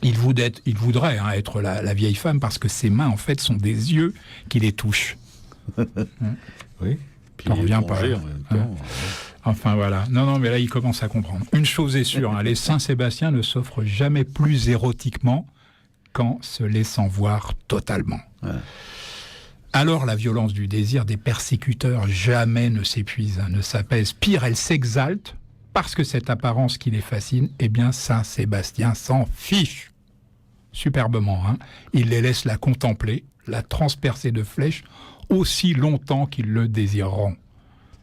Il voudrait hein, être la vieille femme parce que ses mains, en fait, sont des yeux qui les touchent. Oui. T'en reviens pas. Enfin, voilà. Non, mais là, il commence à comprendre. Une chose est sûre, hein, les Saint-Sébastien ne s'offrent jamais plus érotiquement qu'en se laissant voir totalement. Ouais. Alors, la violence du désir des persécuteurs jamais ne s'épuise, hein, ne s'apaise. Pire, elle s'exalte parce que cette apparence qui les fascine, eh bien, Saint-Sébastien s'en fiche. Superbement, hein. Il les laisse la contempler, la transpercer de flèches, aussi longtemps qu'ils le désireront.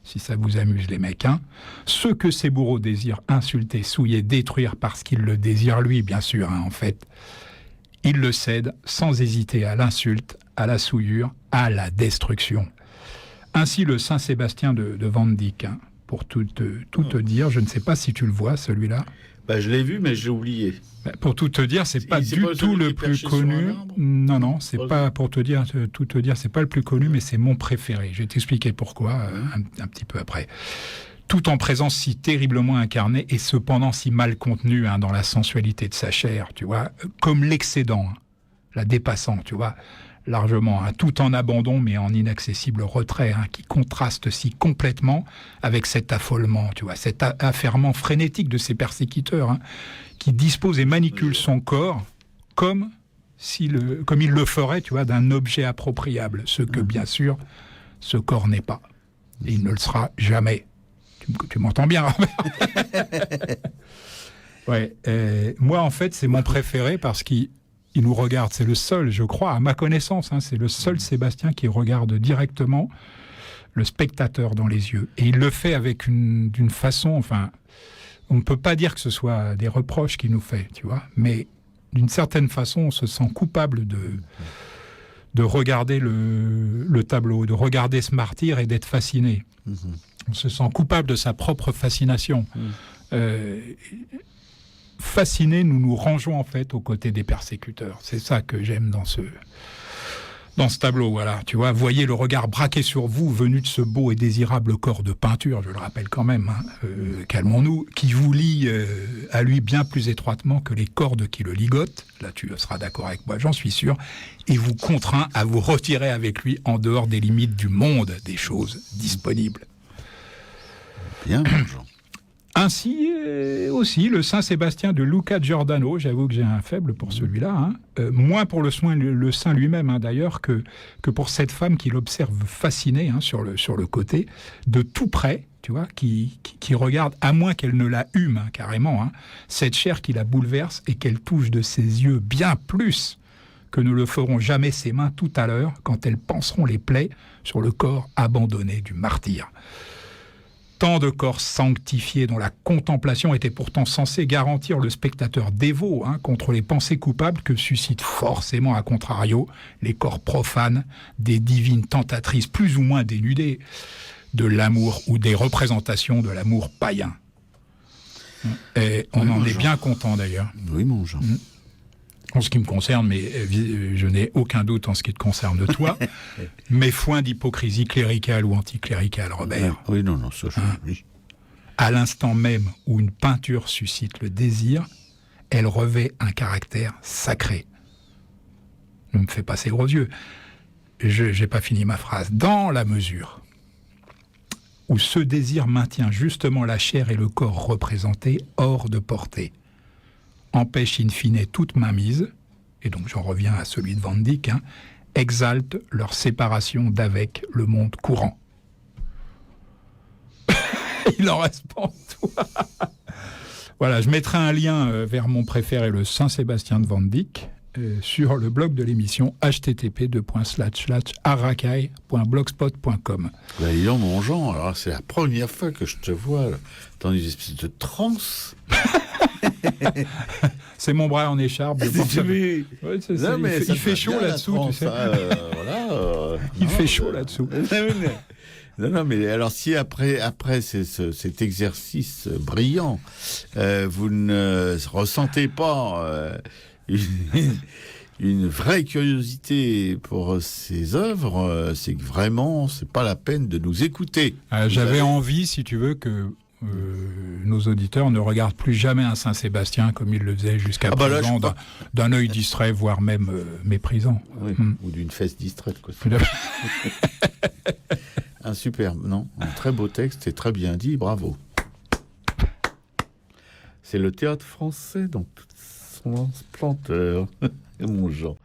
Si ça vous amuse, les mecs, hein. Ceux que ces bourreaux désirent insulter, souiller, détruire parce qu'ils le désirent lui, bien sûr, hein, en fait. Ils le cèdent sans hésiter à l'insulte, à la souillure, à la destruction. Ainsi, le Saint-Sébastien de Van Dyck, hein. Pour tout te dire, je ne sais pas si tu le vois, celui-là. Je l'ai vu, mais j'ai oublié. Pour tout te dire, c'est pas du tout le plus connu. Non, c'est pas pour tout te dire, c'est pas le plus connu, mais c'est mon préféré. Je vais t'expliquer pourquoi un petit peu après. Tout en présence si terriblement incarnée et cependant si mal contenue, hein, dans la sensualité de sa chair, tu vois, comme l'excédent, hein, la dépassant, tu vois. Largement, hein, tout en abandon mais en inaccessible retrait, hein, qui contraste si complètement avec cet affolement, tu vois, cet affairement frénétique de ses persécuteurs, hein, qui dispose et manipule son corps comme il le ferait, tu vois, d'un objet appropriable, ce que bien sûr ce corps n'est pas, et il ne le sera jamais. Tu m'entends bien, ouais. Moi en fait c'est mon préféré parce qu'il nous regarde, c'est le seul, je crois, à ma connaissance, hein, c'est le seul Sébastien qui regarde directement le spectateur dans les yeux. Et il le fait avec d'une façon, enfin, on ne peut pas dire que ce soit des reproches qu'il nous fait, tu vois, mais d'une certaine façon, on se sent coupable de regarder le tableau, de regarder ce martyr et d'être fasciné. On se sent coupable de sa propre fascination. Fascinés, nous nous rangeons en fait aux côtés des persécuteurs. C'est ça que j'aime dans ce tableau, voilà. Tu vois, voyez le regard braqué sur vous, venu de ce beau et désirable corps de peinture, je le rappelle quand même, hein, calmons-nous, qui vous lie à lui bien plus étroitement que les cordes qui le ligotent, là tu seras d'accord avec moi, j'en suis sûr, et vous contraint à vous retirer avec lui en dehors des limites du monde des choses disponibles. Bien, bonjour. Ainsi aussi le Saint-Sébastien de Luca Giordano, j'avoue que j'ai un faible pour celui-là, hein, moins pour le saint lui-même, hein, d'ailleurs, que pour cette femme qui l'observe fascinée, hein, sur le côté, de tout près, tu vois, qui regarde, à moins qu'elle ne la hume, hein, carrément, hein, cette chair qui la bouleverse et qu'elle touche de ses yeux bien plus que ne le feront jamais ses mains tout à l'heure quand elles panseront les plaies sur le corps abandonné du martyr. Tant de corps sanctifiés dont la contemplation était pourtant censée garantir le spectateur dévot contre les pensées coupables que suscitent forcément à contrario les corps profanes des divines tentatrices plus ou moins dénudées de l'amour ou des représentations de l'amour païen. Et on en est bien content d'ailleurs. Oui, mon Jean. En ce qui me concerne, mais je n'ai aucun doute en ce qui te concerne toi, mes foins d'hypocrisie cléricale ou anticléricale, Robert. Oui, non, ça oui. À l'instant même où une peinture suscite le désir, elle revêt un caractère sacré. Ne me fais pas ces gros yeux. Je n'ai pas fini ma phrase. Dans la mesure où ce désir maintient justement la chair et le corps représentés hors de portée, empêche in fine toute mainmise, et donc j'en reviens à celui de Van Dyck, exalte leur séparation d'avec le monde courant. Il en reste pas en toi. Voilà, je mettrai un lien vers mon préféré, le Saint-Sébastien de Van Dyck, sur le blog de l'émission http://arracaille.blogspot.com. Ben, dis donc, mon Jean, alors c'est la première fois que je te vois dans une espèce de transe. C'est mon bras en écharpe. Il fait chaud là-dessous, tu sais. Il fait chaud là-dessous. Non, mais alors si après cet exercice brillant, vous ne ressentez pas une vraie curiosité pour ces œuvres, c'est que vraiment, c'est pas la peine de nous écouter. J'avais envie, si tu veux, que nos auditeurs ne regardent plus jamais un Saint-Sébastien comme ils le faisaient jusqu'à présent, d'un œil distrait, voire même méprisant. Oui, ou d'une fesse distraite, quoi. Un très beau texte, c'est très bien dit, bravo. C'est le théâtre français dans toute son splendeur, mon Jean.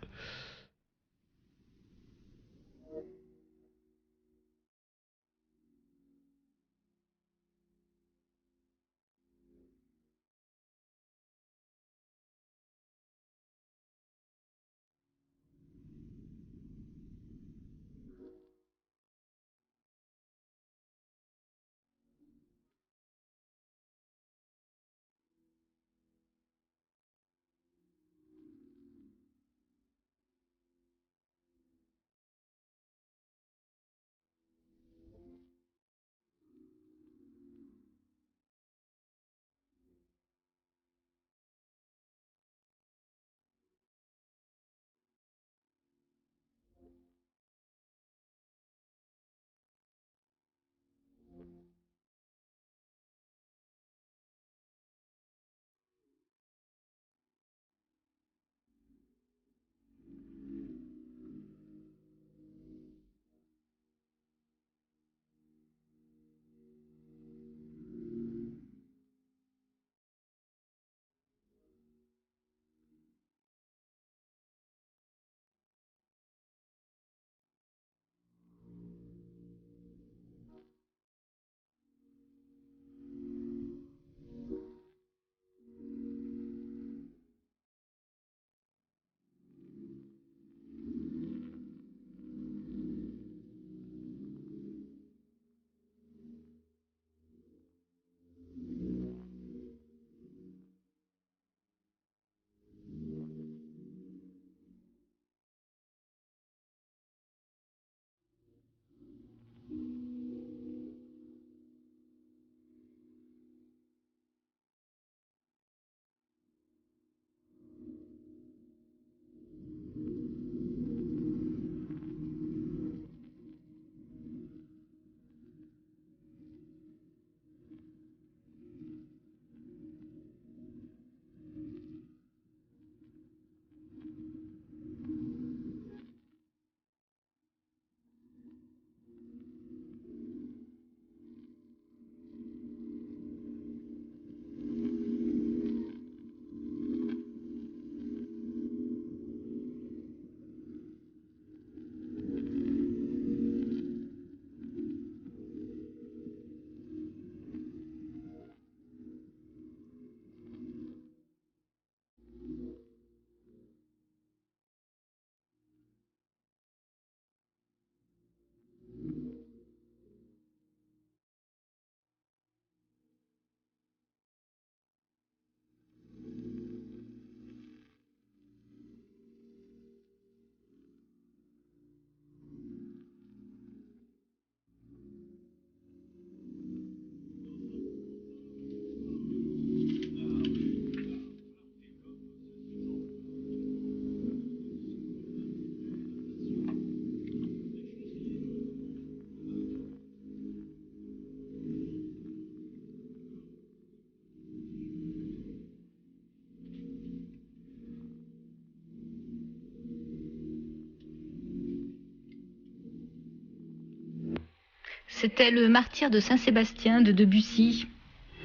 C'était le martyr de Saint-Sébastien de Debussy.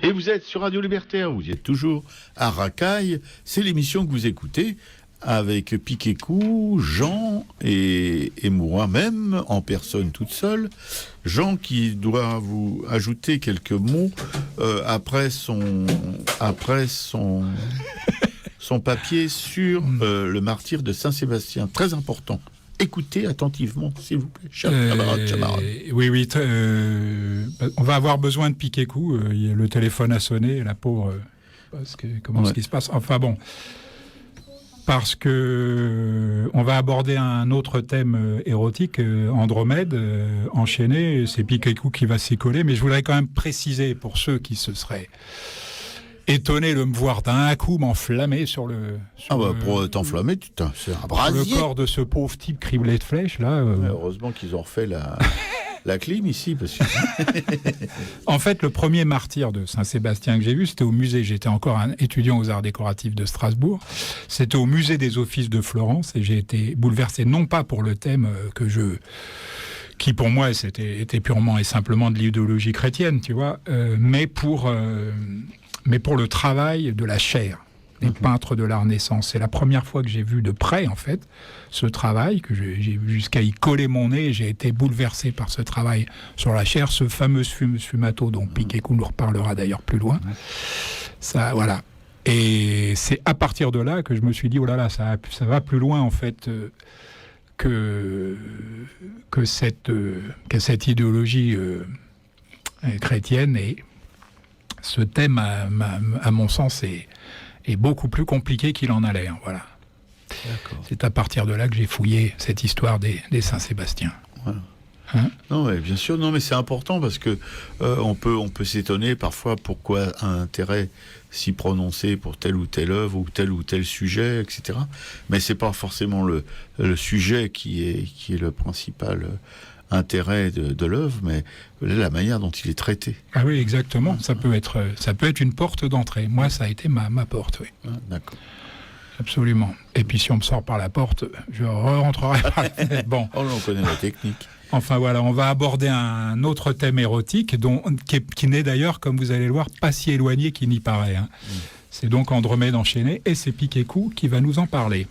Et vous êtes sur Radio Libertaire, vous y êtes toujours à Racaille. C'est l'émission que vous écoutez avec Piquécou, Jean et moi-même, en personne toute seule. Jean qui doit vous ajouter quelques mots après son papier sur le martyr de Saint-Sébastien. Très important. Écoutez attentivement, s'il vous plaît, chers camarades. Oui, on va avoir besoin de Piquécou. Le téléphone a sonné, la pauvre. Parce que ce qui se passe. Enfin bon, parce que on va aborder un autre thème érotique, Andromède, enchaîné. C'est Piquécou qui va s'y coller, mais je voudrais quand même préciser pour ceux qui se seraient étonné de me voir d'un coup m'enflammer pour t'enflammer, c'est un brasier. Le corps de ce pauvre type criblé de flèches là. Heureusement qu'ils ont refait la clim ici, parce que... En fait, le premier martyr de Saint-Sébastien que j'ai vu, c'était au musée. J'étais encore un étudiant aux arts décoratifs de Strasbourg. C'était au musée des Offices de Florence et j'ai été bouleversé, non pas pour le thème qui pour moi était purement et simplement de l'idéologie chrétienne, tu vois, mais pour le travail de la chair, des peintres de la Renaissance. C'est la première fois que j'ai vu de près, en fait, ce travail, que j'ai vu jusqu'à y coller mon nez. J'ai été bouleversé par ce travail sur la chair, ce fameux sfumato dont Piquécou nous reparlera d'ailleurs plus loin. Ça, voilà. Et c'est à partir de là que je me suis dit, oh là là, ça va plus loin, en fait, que cette idéologie chrétienne. Et ce thème, à mon sens, est beaucoup plus compliqué qu'il en a l'air. Voilà. D'accord. C'est à partir de là que j'ai fouillé cette histoire des Saint-Sébastien. Voilà. Hein ? Non, mais bien sûr, non, mais c'est important parce que on peut s'étonner parfois pourquoi un intérêt si prononcé pour telle ou telle œuvre ou tel sujet, etc. Mais c'est pas forcément le sujet qui est le principal intérêt de l'œuvre, mais la manière dont il est traité. Ah oui, exactement. Ça peut être une porte d'entrée. Moi, ça a été ma porte, oui. Ah, d'accord. Absolument. Et puis si on me sort par la porte, je rentrerai par la fenêtre. Bon. Oh, on connaît la technique. Enfin voilà, on va aborder un autre thème érotique qui n'est d'ailleurs, comme vous allez le voir, pas si éloigné qu'il n'y paraît. Hein. C'est donc Andromède enchaîné et c'est Piquécou qui va nous en parler.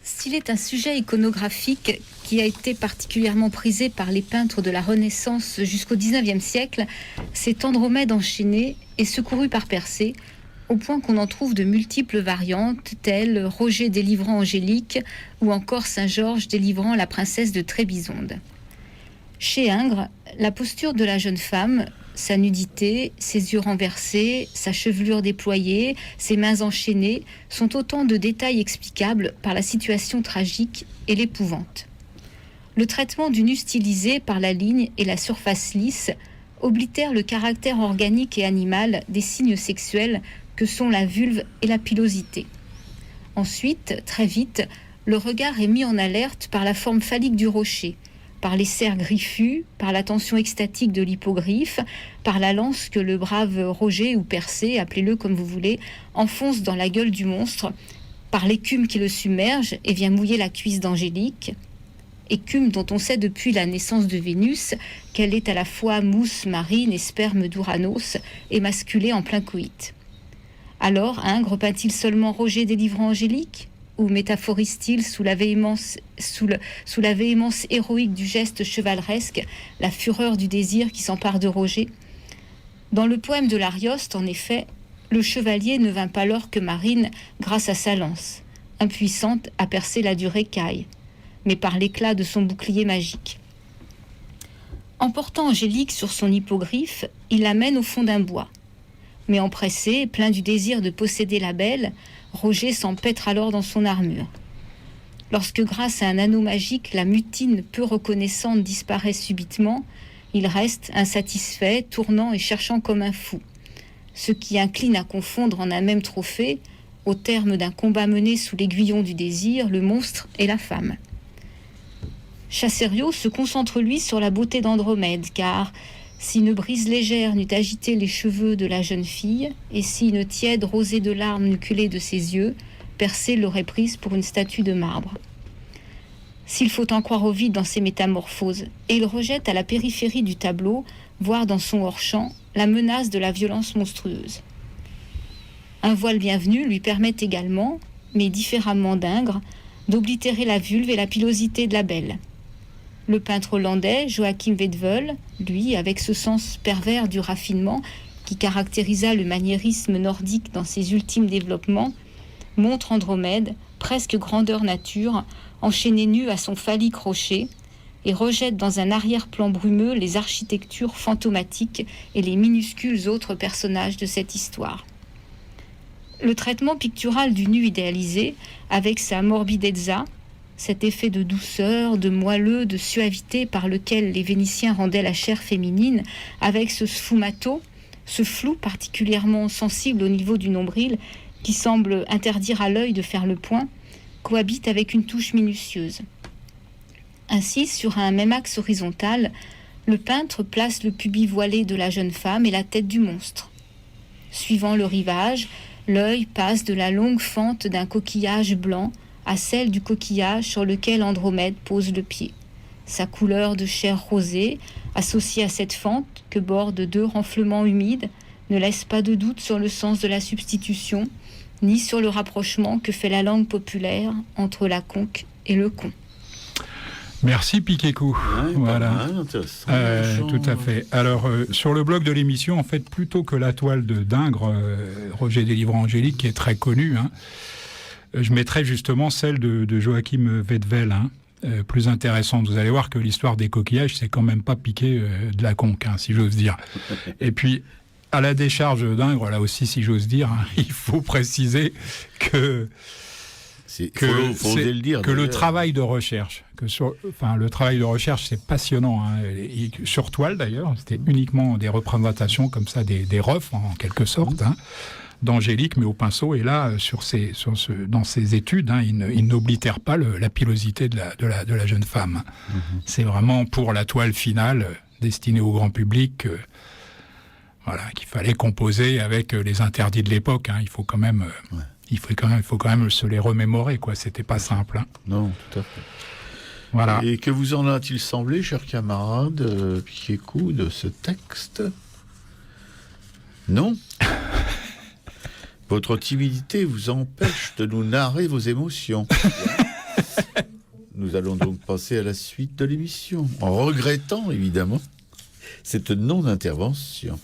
S'il est un sujet iconographique qui a été particulièrement prisé par les peintres de la Renaissance jusqu'au XIXe siècle, c'est Andromède enchaîné et secouru par Persée, au point qu'on en trouve de multiples variantes, telles Roger délivrant Angélique ou encore Saint-Georges délivrant la princesse de Trébizonde. Chez Ingres, la posture de la jeune femme, sa nudité, ses yeux renversés, sa chevelure déployée, ses mains enchaînées, sont autant de détails explicables par la situation tragique et l'épouvante. Le traitement du nu stylisé par la ligne et la surface lisse oblitère le caractère organique et animal des signes sexuels que sont la vulve et la pilosité. Ensuite, très vite, le regard est mis en alerte par la forme phallique du rocher, par les serres griffus, par la tension extatique de l'hippogriffe, par la lance que le brave Roger ou Persée, appelez-le comme vous voulez, enfonce dans la gueule du monstre, par l'écume qui le submerge et vient mouiller la cuisse d'Angélique, écume dont on sait depuis la naissance de Vénus qu'elle est à la fois mousse marine et sperme d'Ouranos, émasculée en plein coït. Alors, Ingres peint-il seulement Roger délivrant Angélique ? Ou métaphorise-t-il sous la véhémence héroïque du geste chevaleresque, la fureur du désir qui s'empare de Roger ? Dans le poème de l'Arioste, en effet, le chevalier ne vint pas l'or que Marine grâce à sa lance, impuissante à percer la dure écaille, mais par l'éclat de son bouclier magique. Emportant Angélique sur son hippogriffe, il la mène au fond d'un bois. Mais empressé, plein du désir de posséder la belle, Roger s'empêtre alors dans son armure. Lorsque, grâce à un anneau magique, la mutine peu reconnaissante disparaît subitement, il reste insatisfait, tournant et cherchant comme un fou. Ce qui incline à confondre en un même trophée, au terme d'un combat mené sous l'aiguillon du désir, le monstre et la femme. Chasserio se concentre lui sur la beauté d'Andromède, car si une brise légère n'eût agité les cheveux de la jeune fille, et si une tiède rosée de larmes n'eût culé de ses yeux, Persée l'aurait prise pour une statue de marbre. s'il faut en croire Ovide dans ses métamorphoses, et il rejette à la périphérie du tableau, voire dans son hors-champ, la menace de la violence monstrueuse. Un voile bienvenu lui permet également, mais différemment d'Ingres, d'oblitérer la vulve et la pilosité de la belle. Le peintre hollandais Joachim Vedvel, lui, avec ce sens pervers du raffinement qui caractérisa le maniérisme nordique dans ses ultimes développements, montre Andromède, presque grandeur nature, enchaînée nue à son phallique rocher, et rejette dans un arrière-plan brumeux les architectures fantomatiques et les minuscules autres personnages de cette histoire. Le traitement pictural du nu idéalisé, avec sa morbidezza, cet effet de douceur, de moelleux, de suavité par lequel les Vénitiens rendaient la chair féminine, avec ce sfumato, ce flou particulièrement sensible au niveau du nombril, qui semble interdire à l'œil de faire le point, cohabite avec une touche minutieuse. Ainsi, sur un même axe horizontal, le peintre place le pubis voilé de la jeune femme et la tête du monstre. Suivant le rivage, l'œil passe de la longue fente d'un coquillage blanc à celle du coquillage sur lequel Andromède pose le pied. Sa couleur de chair rosée, associée à cette fente que bordent 2 renflements humides, ne laisse pas de doute sur le sens de la substitution, ni sur le rapprochement que fait la langue populaire entre la conque et le con. Merci Piquet-Cou. Ouais, voilà. Mal, intéressant. Tout à fait. Alors, sur le blog de l'émission, en fait, plutôt que la toile d'Ingres, Roger Délivrant-Angélique, qui est très connue, je mettrais justement celle de Joachim Vedvel, plus intéressante. Vous allez voir que l'histoire des coquillages, c'est quand même pas piqué de la conque, si j'ose dire. Et puis, à la décharge d'Ingres, là aussi, si j'ose dire, il faut préciser que faut oser le dire, que le travail de recherche, le travail de recherche, c'est passionnant. Sur toile d'ailleurs, c'était uniquement des représentations comme ça, des refs en quelque sorte, d'Angélique, mais au pinceau. Et là, dans ses études, il n'oblitère pas la pilosité de la jeune femme. C'est vraiment pour la toile finale, destinée au grand public, qu'il fallait composer avec les interdits de l'époque. Il faut quand même... Il faut quand même se les remémorer, quoi. C'était pas simple. Non, tout à fait. Voilà. Et que vous en a-t-il semblé, chers camarades, Piquet-Cou, de ce texte? Non. Votre timidité vous empêche de nous narrer vos émotions. Nous allons donc passer à la suite de l'émission, en regrettant, évidemment, cette non-intervention.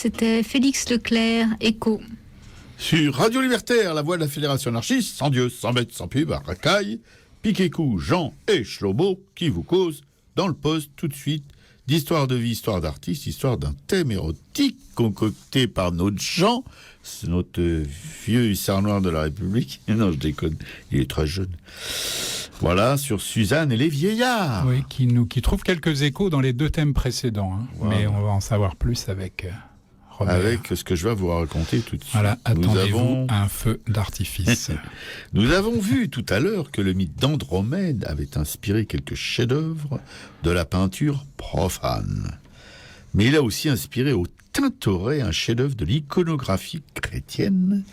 C'était Félix Leclerc, Écho. Sur Radio Libertaire, la voix de la Fédération anarchiste, sans Dieu, sans bête, sans pub, à Racaille, Piquécou, Jean et Shlomo qui vous causent dans le poste tout de suite d'histoire de vie, histoire d'artiste, histoire d'un thème érotique concocté par notre Jean, c'est notre vieux hussard noir de la République. Non, je déconne, il est très jeune. Voilà, sur Suzanne et les vieillards. Oui, qui trouve quelques échos dans les deux thèmes précédents. Hein. Wow. Mais on va en savoir plus avec Robert. Avec ce que je vais vous raconter tout de suite. Voilà, attendez-vous à un feu d'artifice. Nous avons vu tout à l'heure que le mythe d'Andromède avait inspiré quelques chefs-d'œuvre de la peinture profane. Mais il a aussi inspiré au Tintoret un chef-d'œuvre de l'iconographie chrétienne,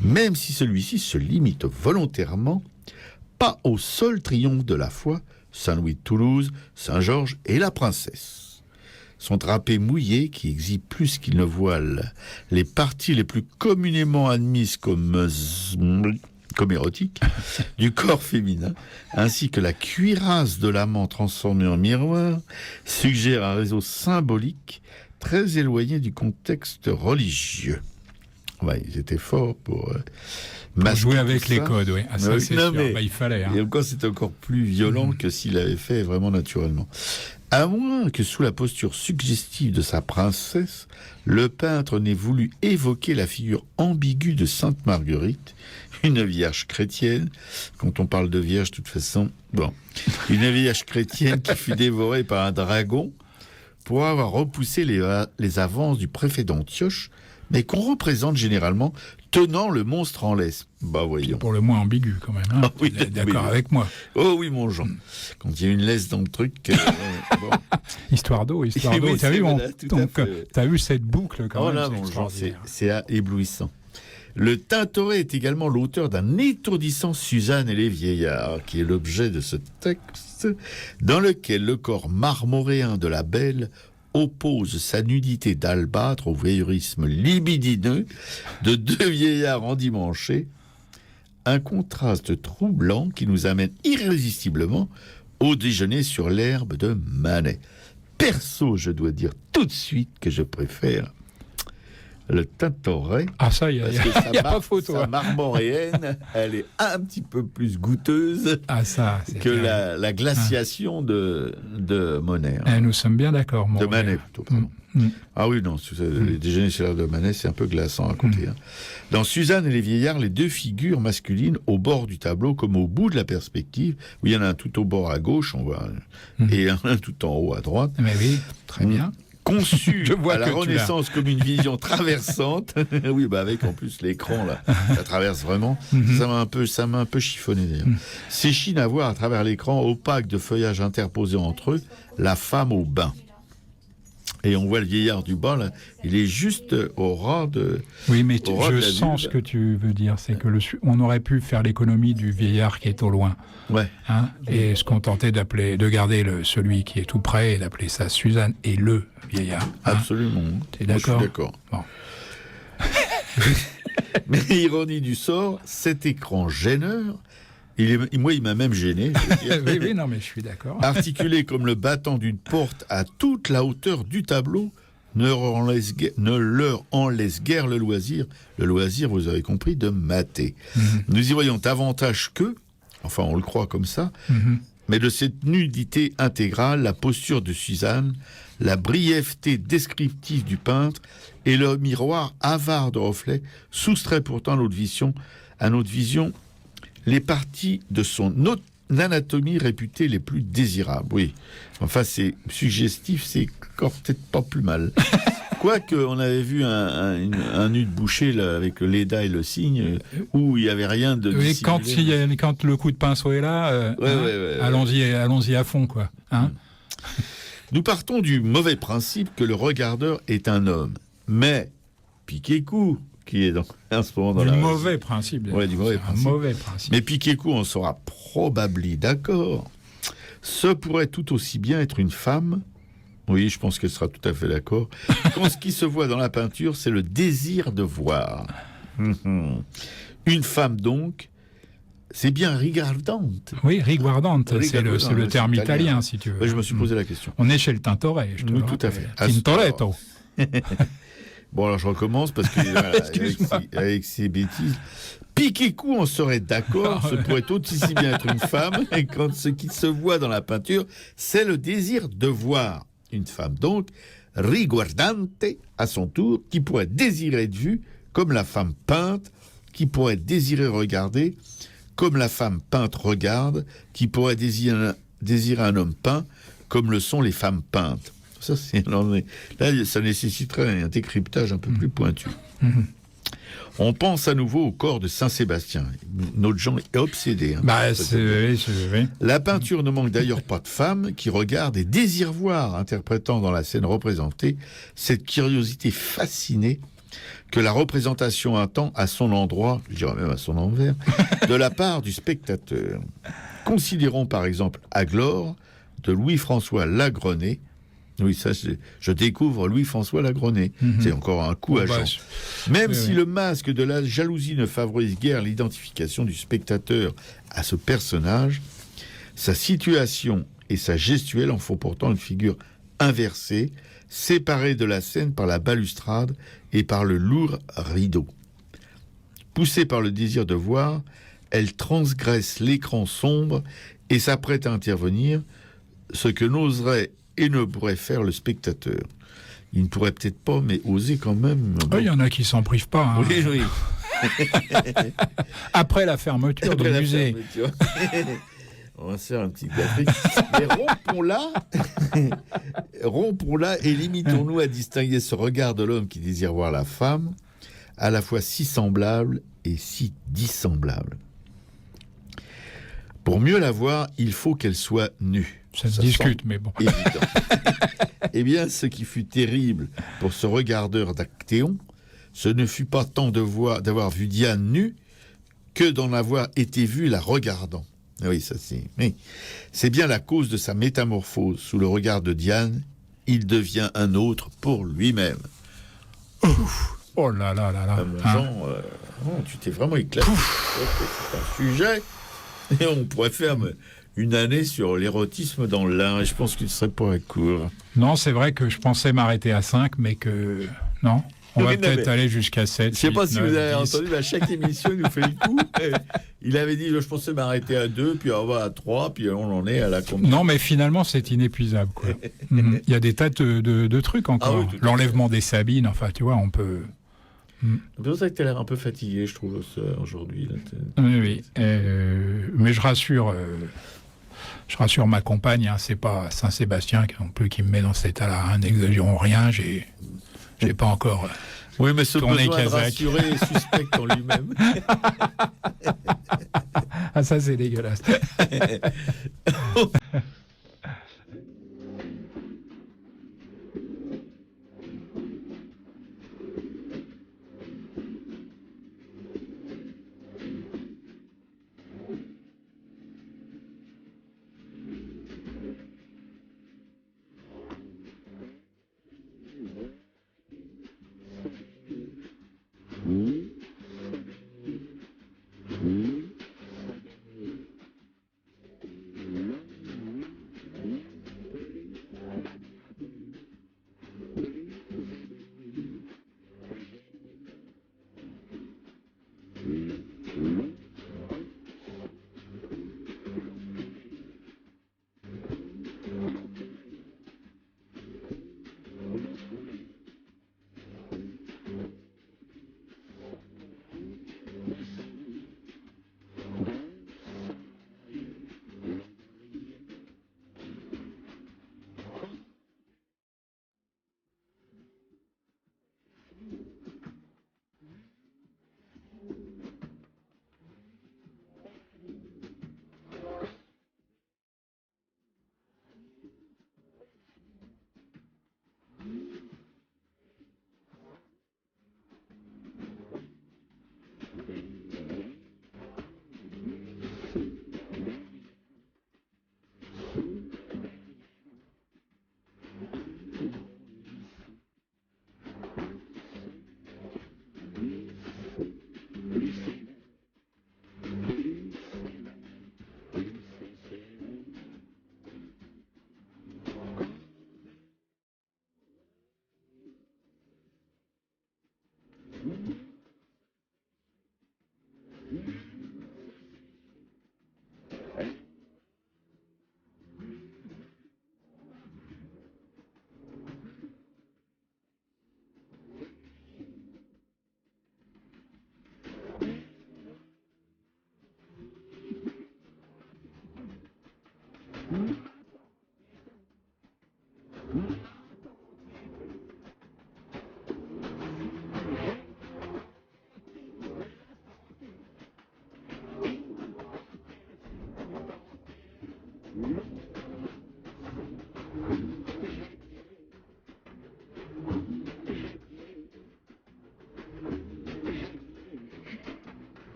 même si celui-ci se limite volontairement pas au seul triomphe de la foi, Saint-Louis de Toulouse, Saint-Georges et la princesse. Son drapé mouillé, qui exhibe plus qu'il ne voile les parties les plus communément admises comme érotiques du corps féminin, ainsi que la cuirasse de l'amant transformée en miroir, suggère un réseau symbolique très éloigné du contexte religieux. Ouais, ils étaient forts pour jouer avec les codes, oui. Ah, ça, c'est sûr. Il fallait. Hein. Et encore, c'est encore plus violent que s'il l'avait fait vraiment naturellement. À moins que sous la posture suggestive de sa princesse, le peintre n'ait voulu évoquer la figure ambiguë de Sainte Marguerite, une vierge chrétienne. Quand on parle de vierge, de toute façon, une vierge chrétienne qui fut dévorée par un dragon pour avoir repoussé les avances du préfet d'Antioche, mais qu'on représente généralement tenant le monstre en laisse. Voyons. Pour le moins ambigu, quand même. Hein. Ah, oui, d'accord avec moi. Oh oui, mon Jean. Quand il y a une laisse dans le truc... Histoire d'eau. Oui, t'as vu cette boucle, quand même. Là, mon Jean, c'est éblouissant. Le Tintoret est également l'auteur d'un étourdissant Suzanne et les vieillards, qui est l'objet de ce texte, dans lequel le corps marmoréen de la belle oppose sa nudité d'albâtre au voyeurisme libidineux de deux vieillards endimanchés, un contraste troublant qui nous amène irrésistiblement au déjeuner sur l'herbe de Manet. Perso, je dois dire tout de suite que je préfère le Tintoret. Ah ça, il n'y a pas photo. Sa marmoréenne, elle est un petit peu plus goûteuse que la glaciation de Monet. Nous sommes bien d'accord, de Manet, plutôt, pardon. Ah oui, non, les déjeuners sur l'heure de Manet, c'est un peu glaçant à côté. Hein. Dans Suzanne et les vieillards, les deux figures masculines au bord du tableau, comme au bout de la perspective, où il y en a un tout au bord à gauche, on voit, et un tout en haut à droite. Mais oui, très bien. Conçu à la Renaissance comme une vision traversante. Oui, avec en plus l'écran, là, ça traverse vraiment. Ça m'a un peu chiffonné, d'ailleurs. S'échine à voir à travers l'écran, opaque de feuillage interposé entre eux, la femme au bain. Et on voit le vieillard du bas, là, il est juste au ras de... Oui, mais je sens ce que tu veux dire, c'est que on aurait pu faire l'économie du vieillard qui est au loin. Ouais. Hein, et se contenter de garder celui qui est tout près et d'appeler ça Suzanne et le vieillard. Hein. Absolument. T'es d'accord ? Je suis d'accord. Bon. Mais ironie du sort, cet écran gêneur, il m'a même gêné. Oui, non, mais je suis d'accord. Articulé comme le battant d'une porte à toute la hauteur du tableau, ne leur en laisse guère le loisir, vous avez compris, de mater. Nous y voyons davantage que, enfin on le croit comme ça, mais de cette nudité intégrale, la posture de Suzanne, la brièveté descriptive du peintre et le miroir avare de reflets soustrait pourtant à notre vision les parties de son anatomie réputée les plus désirables. Oui, enfin c'est suggestif, c'est encore peut-être pas plus mal. Quoique on avait vu un nu de boucher là, avec le Leda et le cygne, où il n'y avait rien de dissimulé. Quand le coup de pinceau est là, allons-y à fond, quoi. Hein. Nous partons du mauvais principe que le regardeur est un homme. Mais Piquécou, qui est en ce moment dans du mauvais principe. Ouais, du mauvais principe. Un mauvais principe. Mais Piquécou en sera probablement d'accord. Ce pourrait tout aussi bien être une femme. Oui, je pense qu'elle sera tout à fait d'accord. Quand ce qui se voit dans la peinture, c'est le désir de voir. Une femme, donc, c'est bien riguardante. Oui, riguardante, c'est le terme italien, si tu veux. Ouais, je me suis posé la question. On est chez le Tintoret, je te Oui, tout à fait. Tintoretto. Bon, alors je recommence parce que voilà, avec ses bêtises. Pique et coup, on serait d'accord, ce pourrait aussi bien être une femme, et quand ce qui se voit dans la peinture, c'est le désir de voir une femme. Donc, riguardante, à son tour, qui pourrait désirer être vue comme la femme peinte, qui pourrait désirer regarder comme la femme peinte regarde, qui pourrait désirer un homme peint comme le sont les femmes peintes. Ça, là, ça nécessiterait un décryptage un peu plus pointu. On pense à nouveau au corps de Saint-Sébastien. Notre genre est obsédé. Oui. La peinture ne manque d'ailleurs pas de femmes qui regardent et désirent voir, interprétant dans la scène représentée, cette curiosité fascinée que la représentation attend à son endroit, je dirais même à son envers, de la part du spectateur. Considérons par exemple Aglore de Louis-François Lagrenet. Oui, ça, je découvre Louis-François Lagrenet. C'est encore un coup à Jean. Même si le masque de la jalousie ne favorise guère l'identification du spectateur à ce personnage, sa situation et sa gestuelle en font pourtant une figure inversée, séparée de la scène par la balustrade et par le lourd rideau. Poussée par le désir de voir, elle transgresse l'écran sombre et s'apprête à intervenir, ce que n'oserait et ne pourrait faire le spectateur. Il ne pourrait peut-être pas, mais oser quand même. Bon. Il y en a qui s'en privent pas. Hein. Oui. Après la fermeture du musée. On va se faire un petit gâteau. Mais rompons-la et limitons-nous à distinguer ce regard de l'homme qui désire voir la femme, à la fois si semblable et si dissemblable. Pour mieux la voir, il faut qu'elle soit nue. Ça se discute, mais bon. Évident. Eh bien, ce qui fut terrible pour ce regardeur d'Actéon, ce ne fut pas tant d'avoir vu Diane nue que d'en avoir été vu la regardant. Oui, ça c'est. Mais c'est bien la cause de sa métamorphose. Sous le regard de Diane, il devient un autre pour lui-même. Oh là là là là. Jean, tu t'es vraiment éclaté. C'est un sujet. Et on pourrait faire une année sur l'érotisme dans l'Ain, et je pense qu'il ne serait pas à court. Non, c'est vrai que je pensais m'arrêter à 5, mais que... Non, on va peut-être aller jusqu'à 7. Je ne sais pas si vous avez entendu, mais à chaque émission, il nous fait le coup. Il avait dit, je pensais m'arrêter à 2, puis on va à 3, puis on en est à la combien. Non, mais finalement, c'est inépuisable, quoi. Il y a des tas de trucs encore. Ah oui, l'enlèvement des sabines, enfin, tu vois, on peut... C'est pour ça que tu as l'air un peu fatigué, je trouve, aujourd'hui. Là, oui. Mais je rassure ma compagne, hein, c'est pas Saint-Sébastien non plus qui me met dans cet état-là. Hein, n'exagérons rien, j'ai pas encore oui, mais ce tourné besoin Kazakh. De rassurer est suspect en lui-même. Ah, ça, c'est dégueulasse.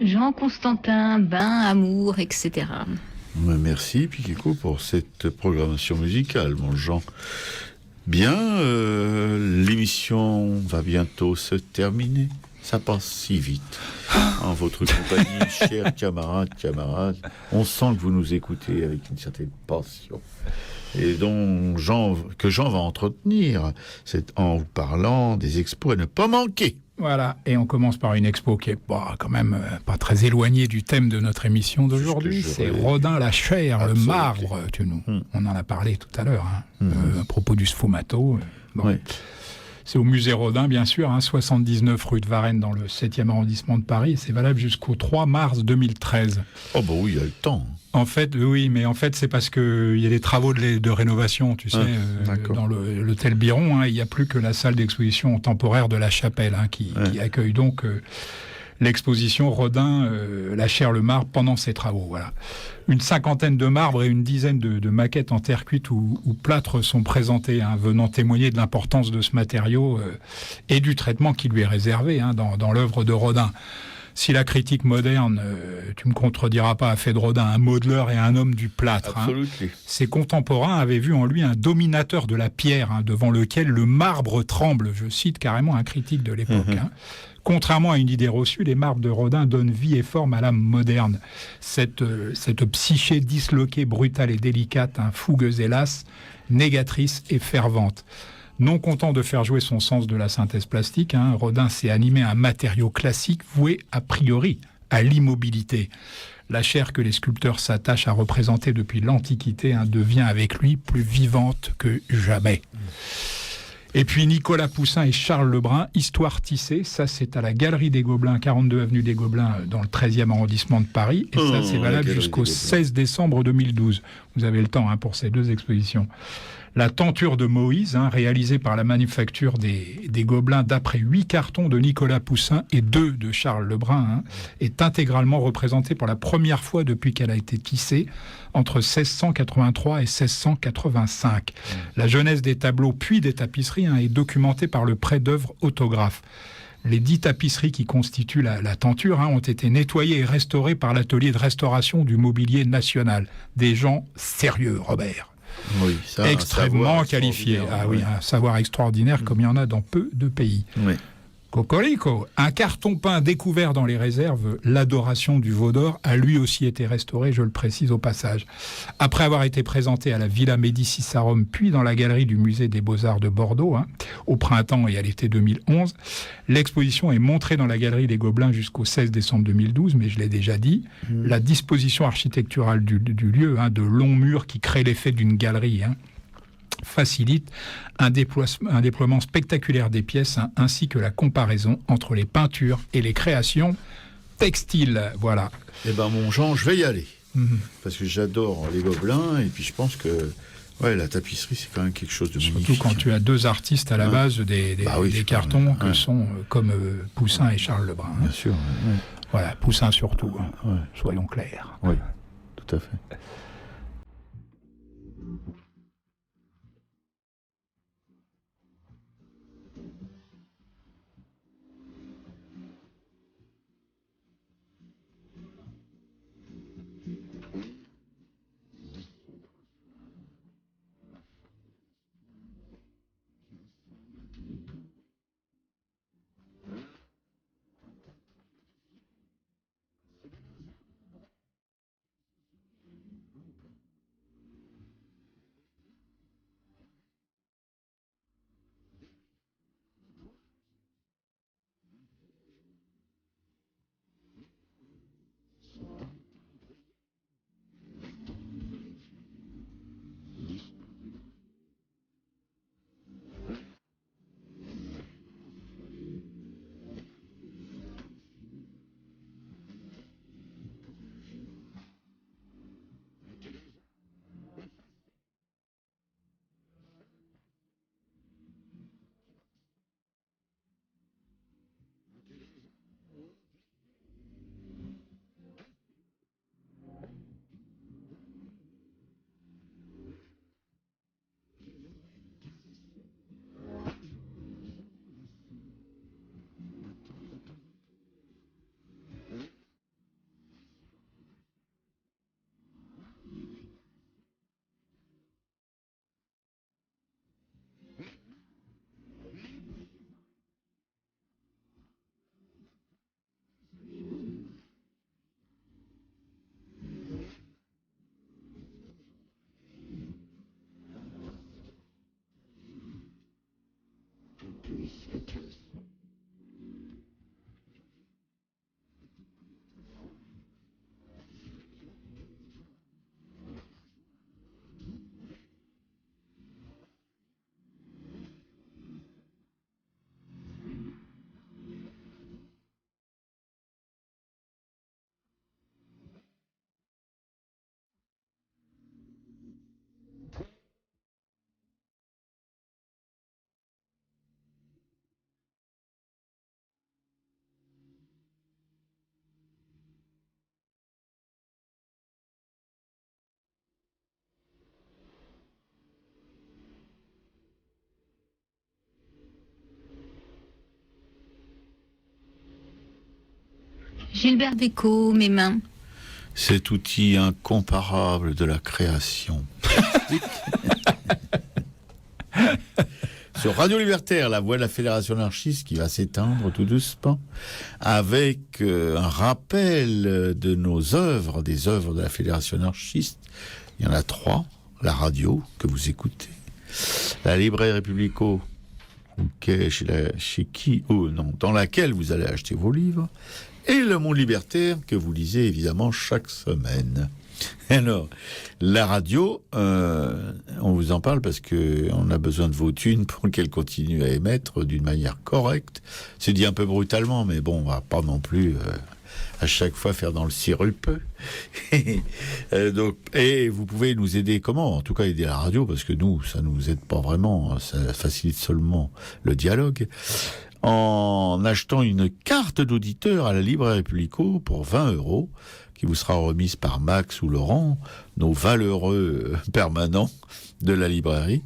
Jean Constantin, Bain, Amour, etc. Merci Pikeko pour cette programmation musicale, mon Jean. Bien, l'émission va bientôt se terminer. Ça passe si vite. En votre compagnie, chers camarades, on sent que vous nous écoutez avec une certaine passion. Et dont que Jean va entretenir, c'est en vous parlant des expos à ne pas manquer. Voilà, et on commence par une expo qui est quand même pas très éloignée du thème de notre émission d'aujourd'hui. C'est Rodin la chair, absolument. Le marbre. On en a parlé tout à l'heure, à propos du sfumato. C'est au musée Rodin, bien sûr, 79 rue de Varennes, dans le 7e arrondissement de Paris. Et c'est valable jusqu'au 3 mars 2013. Oh bah oui, il y a le temps. En fait, oui, mais en fait, c'est parce qu'il y a des travaux de rénovation, tu sais, dans l'hôtel Biron. Il n'y a plus que la salle d'exposition temporaire de la Chapelle qui accueille donc l'exposition Rodin, la chair, le marbre, pendant ses travaux. Voilà. Une cinquantaine de marbres et une dizaine de maquettes en terre cuite ou plâtre sont présentées, venant témoigner de l'importance de ce matériau et du traitement qui lui est réservé dans l'œuvre de Rodin. Si la critique moderne, tu me contrediras pas, a fait de Rodin un modeleur et un homme du plâtre, ses contemporains avaient vu en lui un dominateur de la pierre, devant lequel le marbre tremble. Je cite carrément un critique de l'époque. Contrairement à une idée reçue, les marbres de Rodin donnent vie et forme à l'âme moderne. Cette psyché disloquée, brutale et délicate, fougueuse hélas, négatrice et fervente. Non content de faire jouer son sens de la synthèse plastique, Rodin s'est animé à un matériau classique voué a priori à l'immobilité. La chair que les sculpteurs s'attachent à représenter depuis l'Antiquité devient avec lui plus vivante que jamais. Et puis Nicolas Poussin et Charles Lebrun, Histoire tissée, ça c'est à la Galerie des Gobelins, 42 avenue des Gobelins, dans le 13e arrondissement de Paris, et ça c'est valable jusqu'au 16 décembre 2012. Vous avez le temps pour ces deux expositions. La tenture de Moïse, réalisée par la manufacture des Gobelins d'après 8 cartons de Nicolas Poussin et 2 de Charles Lebrun, est intégralement représentée pour la première fois depuis qu'elle a été tissée, entre 1683 et 1685. La jeunesse des tableaux puis des tapisseries est documentée par le prêt d'œuvre autographe. Les 10 tapisseries qui constituent la tenture ont été nettoyées et restaurées par l'atelier de restauration du mobilier national. Des gens sérieux, Robert. Oui, ça, extrêmement qualifié. Un savoir extraordinaire comme il y en a dans peu de pays. Oui. Cocorico, un carton peint découvert dans les réserves, l'adoration du veau d'or, a lui aussi été restauré, je le précise au passage. Après avoir été présenté à la Villa Médicis à Rome, puis dans la galerie du musée des Beaux-Arts de Bordeaux, au printemps et à l'été 2011, l'exposition est montrée dans la galerie des Gobelins jusqu'au 16 décembre 2012, mais je l'ai déjà dit, la disposition architecturale du lieu, de longs murs qui créent l'effet d'une galerie, facilite un déploiement spectaculaire des pièces, ainsi que la comparaison entre les peintures et les créations textiles. Voilà. Eh ben mon Jean, je vais y aller. Parce que j'adore les Gobelins, et puis je pense que la tapisserie, c'est quand même quelque chose de magnifique. Surtout quand tu as deux artistes à la base des cartons que sont comme Poussin et Charles Lebrun. Bien sûr. Voilà, Poussin surtout, soyons clairs. Oui, tout à fait. Gilbert Bécaud, mes mains. Cet outil incomparable de la création. Sur Radio Libertaire, la voix de la Fédération anarchiste qui va s'éteindre tout doucement, avec un rappel de nos œuvres, des œuvres de la Fédération anarchiste. Il y en a 3. La radio, que vous écoutez. La librairie Républico, dans laquelle vous allez acheter vos livres. Et le Monde Libertaire, que vous lisez évidemment chaque semaine. Alors, la radio, on vous en parle parce qu'on a besoin de vos thunes pour qu'elle continue à émettre d'une manière correcte. C'est dit un peu brutalement, mais bon, on va pas non plus à chaque fois faire dans le sirupeux. Donc, et vous pouvez nous aider comment ? En tout cas, aider la radio, parce que nous, ça nous aide pas vraiment, ça facilite seulement le dialogue. En achetant une carte d'auditeur à la librairie Républico pour 20 €, qui vous sera remise par Max ou Laurent, nos valeureux permanents de la librairie.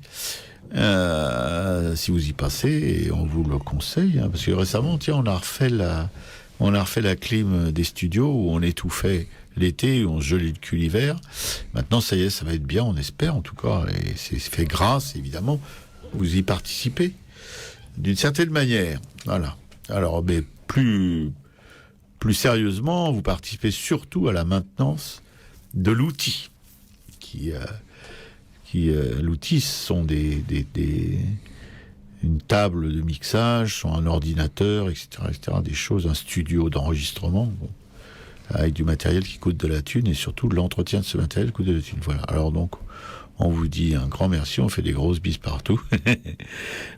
Si vous y passez, et on vous le conseille, parce que récemment, tiens, on a refait la clim des studios où on étouffait l'été, où on se gelait le cul l'hiver. Maintenant, ça y est, ça va être bien, on espère en tout cas, et c'est fait grâce, évidemment, vous y participez. D'une certaine manière, voilà. Alors, mais plus sérieusement, vous participez surtout à la maintenance de l'outil. L'outil, ce sont une table de mixage, un ordinateur, etc., des choses, un studio d'enregistrement, avec du matériel qui coûte de la thune, et surtout l'entretien de ce matériel coûte de la thune. Voilà. Alors donc, on vous dit un grand merci, on fait des grosses bises partout,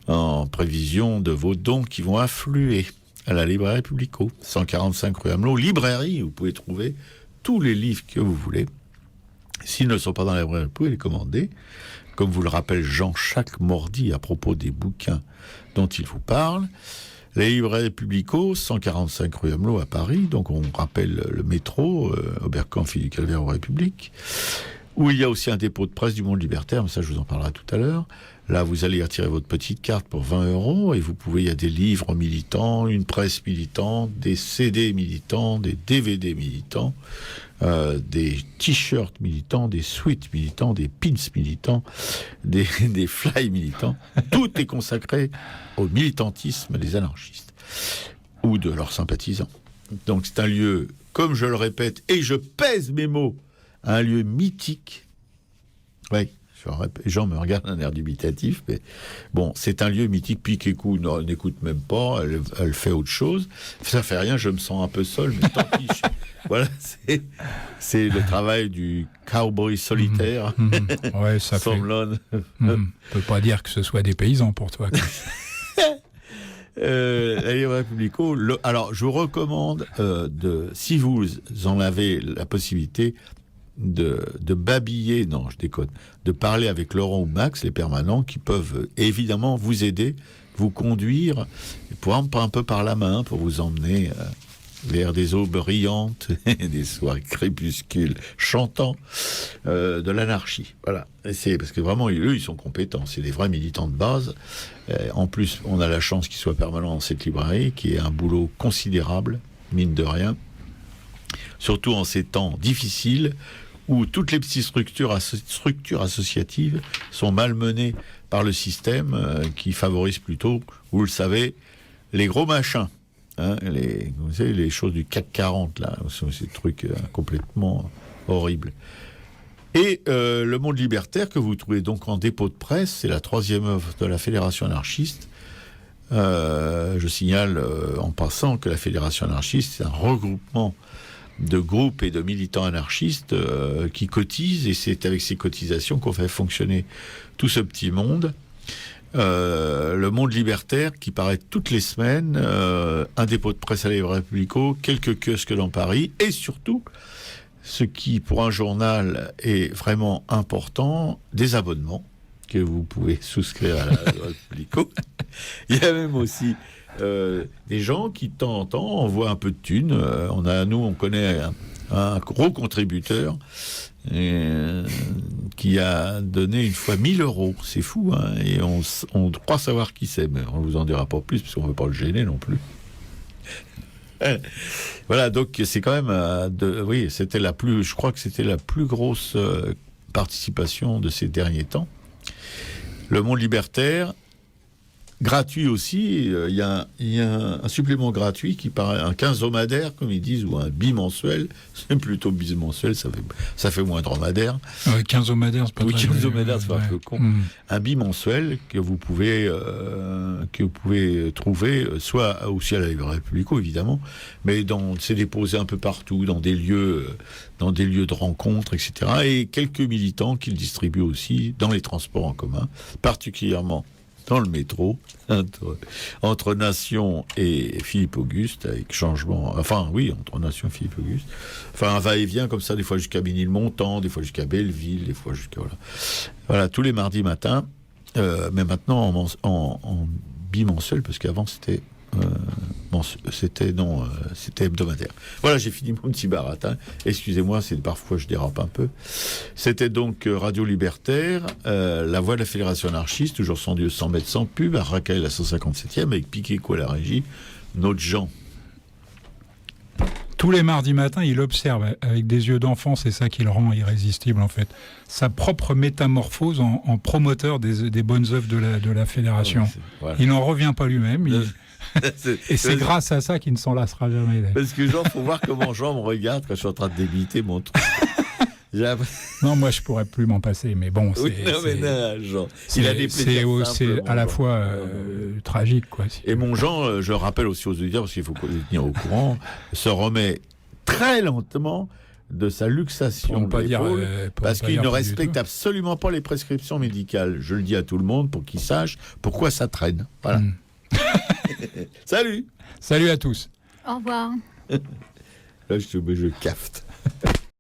en prévision de vos dons qui vont affluer à la librairie Républico, 145 rue Amelot, librairie où vous pouvez trouver tous les livres que vous voulez. S'ils ne sont pas dans la librairie, vous pouvez les commander. Comme vous le rappelle Jean chaque mardi à propos des bouquins dont il vous parle. La librairie Républico, 145 rue Amelot à Paris, donc on rappelle le métro, Oberkampf, Fille du Calvaire aux Républiques, où il y a aussi un dépôt de presse du Monde Libertaire, mais ça je vous en parlerai tout à l'heure. Là, vous allez retirer votre petite carte pour 20 € et vous pouvez, il y a des livres militants, une presse militante, des CD militants, des DVD militants, des t-shirts militants, des sweats militants, des pins militants, des fly militants. Tout est consacré au militantisme des anarchistes ou de leurs sympathisants. Donc c'est un lieu, comme je le répète, et je pèse mes mots, un lieu mythique. Oui. Jean me regarde d'un air dubitatif, mais bon, c'est un lieu mythique. Piquécou n'écoute même pas, elle fait autre chose. Ça fait rien, je me sens un peu seul, mais tant pis. Voilà, c'est le travail du cowboy solitaire. Ouais, ça fait. On peut pas dire que ce soit des paysans pour toi. La librairie Républico. Alors, je vous recommande si vous en avez la possibilité. De babiller, non, je déconne, de parler avec Laurent ou Max, les permanents, qui peuvent évidemment vous aider, vous conduire, pour un peu par la main, pour vous emmener vers des eaux brillantes et des soirs crépuscules chantants de l'anarchie. Voilà. Et c'est parce que vraiment, eux, ils sont compétents. C'est des vrais militants de base. En plus, on a la chance qu'ils soient permanents dans cette librairie, qui est un boulot considérable, mine de rien. Surtout en ces temps difficiles, où toutes les petites structures associatives sont malmenées par le système qui favorise plutôt, vous le savez, les gros machins. Hein, vous savez, les choses du CAC 40, là, ces trucs complètement horribles. Et le Monde Libertaire, que vous trouvez donc en dépôt de presse, c'est la 3e œuvre de la Fédération anarchiste. Je signale en passant que la Fédération anarchiste, c'est un regroupement de groupes et de militants anarchistes qui cotisent, et c'est avec ces cotisations qu'on fait fonctionner tout ce petit monde. Le Monde Libertaire qui paraît toutes les semaines, un dépôt de presse à la librairie Républico, quelques kiosques dans Paris, et surtout, ce qui pour un journal est vraiment important, des abonnements que vous pouvez souscrire à la librairie Républico. Il y a même aussi des gens qui de temps en temps envoient un peu de thunes. On connaît un gros contributeur qui a donné une fois 1 000 €. C'est fou, hein, et on croit savoir qui c'est, mais on ne vous en dira pas plus parce qu'on ne veut pas le gêner non plus. Voilà, donc c'est quand même, oui, je crois que c'était la plus grosse participation de ces derniers temps. Le Monde libertaire, gratuit aussi, il y a un supplément gratuit qui paraît un quinzomadaire, comme ils disent, ou un bimensuel. C'est plutôt bimensuel, ça fait moins dromadaire. Quinzomadaire, c'est pas Oui, très quinzomadaire, c'est pas un peu con. Mm. Un bimensuel que vous pouvez trouver soit aussi à la librairie Publico, évidemment, mais c'est déposé un peu partout, dans des lieux de rencontre, etc. Et quelques militants qui le distribuent aussi dans les transports en commun, particulièrement dans le métro, entre Nation et Philippe Auguste, avec changement, entre Nation et Philippe Auguste, un va-et-vient comme ça, des fois jusqu'à Ménilmontant, des fois jusqu'à Belleville, des fois jusqu'à, voilà, tous les mardis matins, mais maintenant en bimensuel, parce qu'avant c'était c'était hebdomadaire. Voilà, j'ai fini mon petit baratin. Excusez-moi, parfois je dérape un peu. C'était donc Radio Libertaire, la voix de la Fédération anarchiste, toujours sans Dieu, sans mètres, sans pub, à Racaille, la 157e, avec Piquet-Co à la régie, notre Jean. Tous les mardis matins, il observe avec des yeux d'enfant, c'est ça qui le rend irrésistible en fait, sa propre métamorphose en promoteur des bonnes œuvres de la Fédération. Voilà. Il n'en revient pas lui-même. Et c'est grâce à ça qu'il ne s'en lassera jamais. Parce que faut voir comment Jean me regarde quand je suis en train de débiter mon truc. Non, moi je pourrais plus m'en passer, mais bon, il a des plaisirs simples, c'est à la fois tragique, quoi. Et mon Jean, je rappelle aussi aux auditeurs, parce qu'il faut les tenir au courant, se remet très lentement de sa luxation de l'épaule, parce qu'il ne respecte absolument pas les prescriptions médicales. Je le dis à tout le monde pour qu'il sache pourquoi ça traîne. Voilà. Salut à tous. Au revoir. Là, je cafte.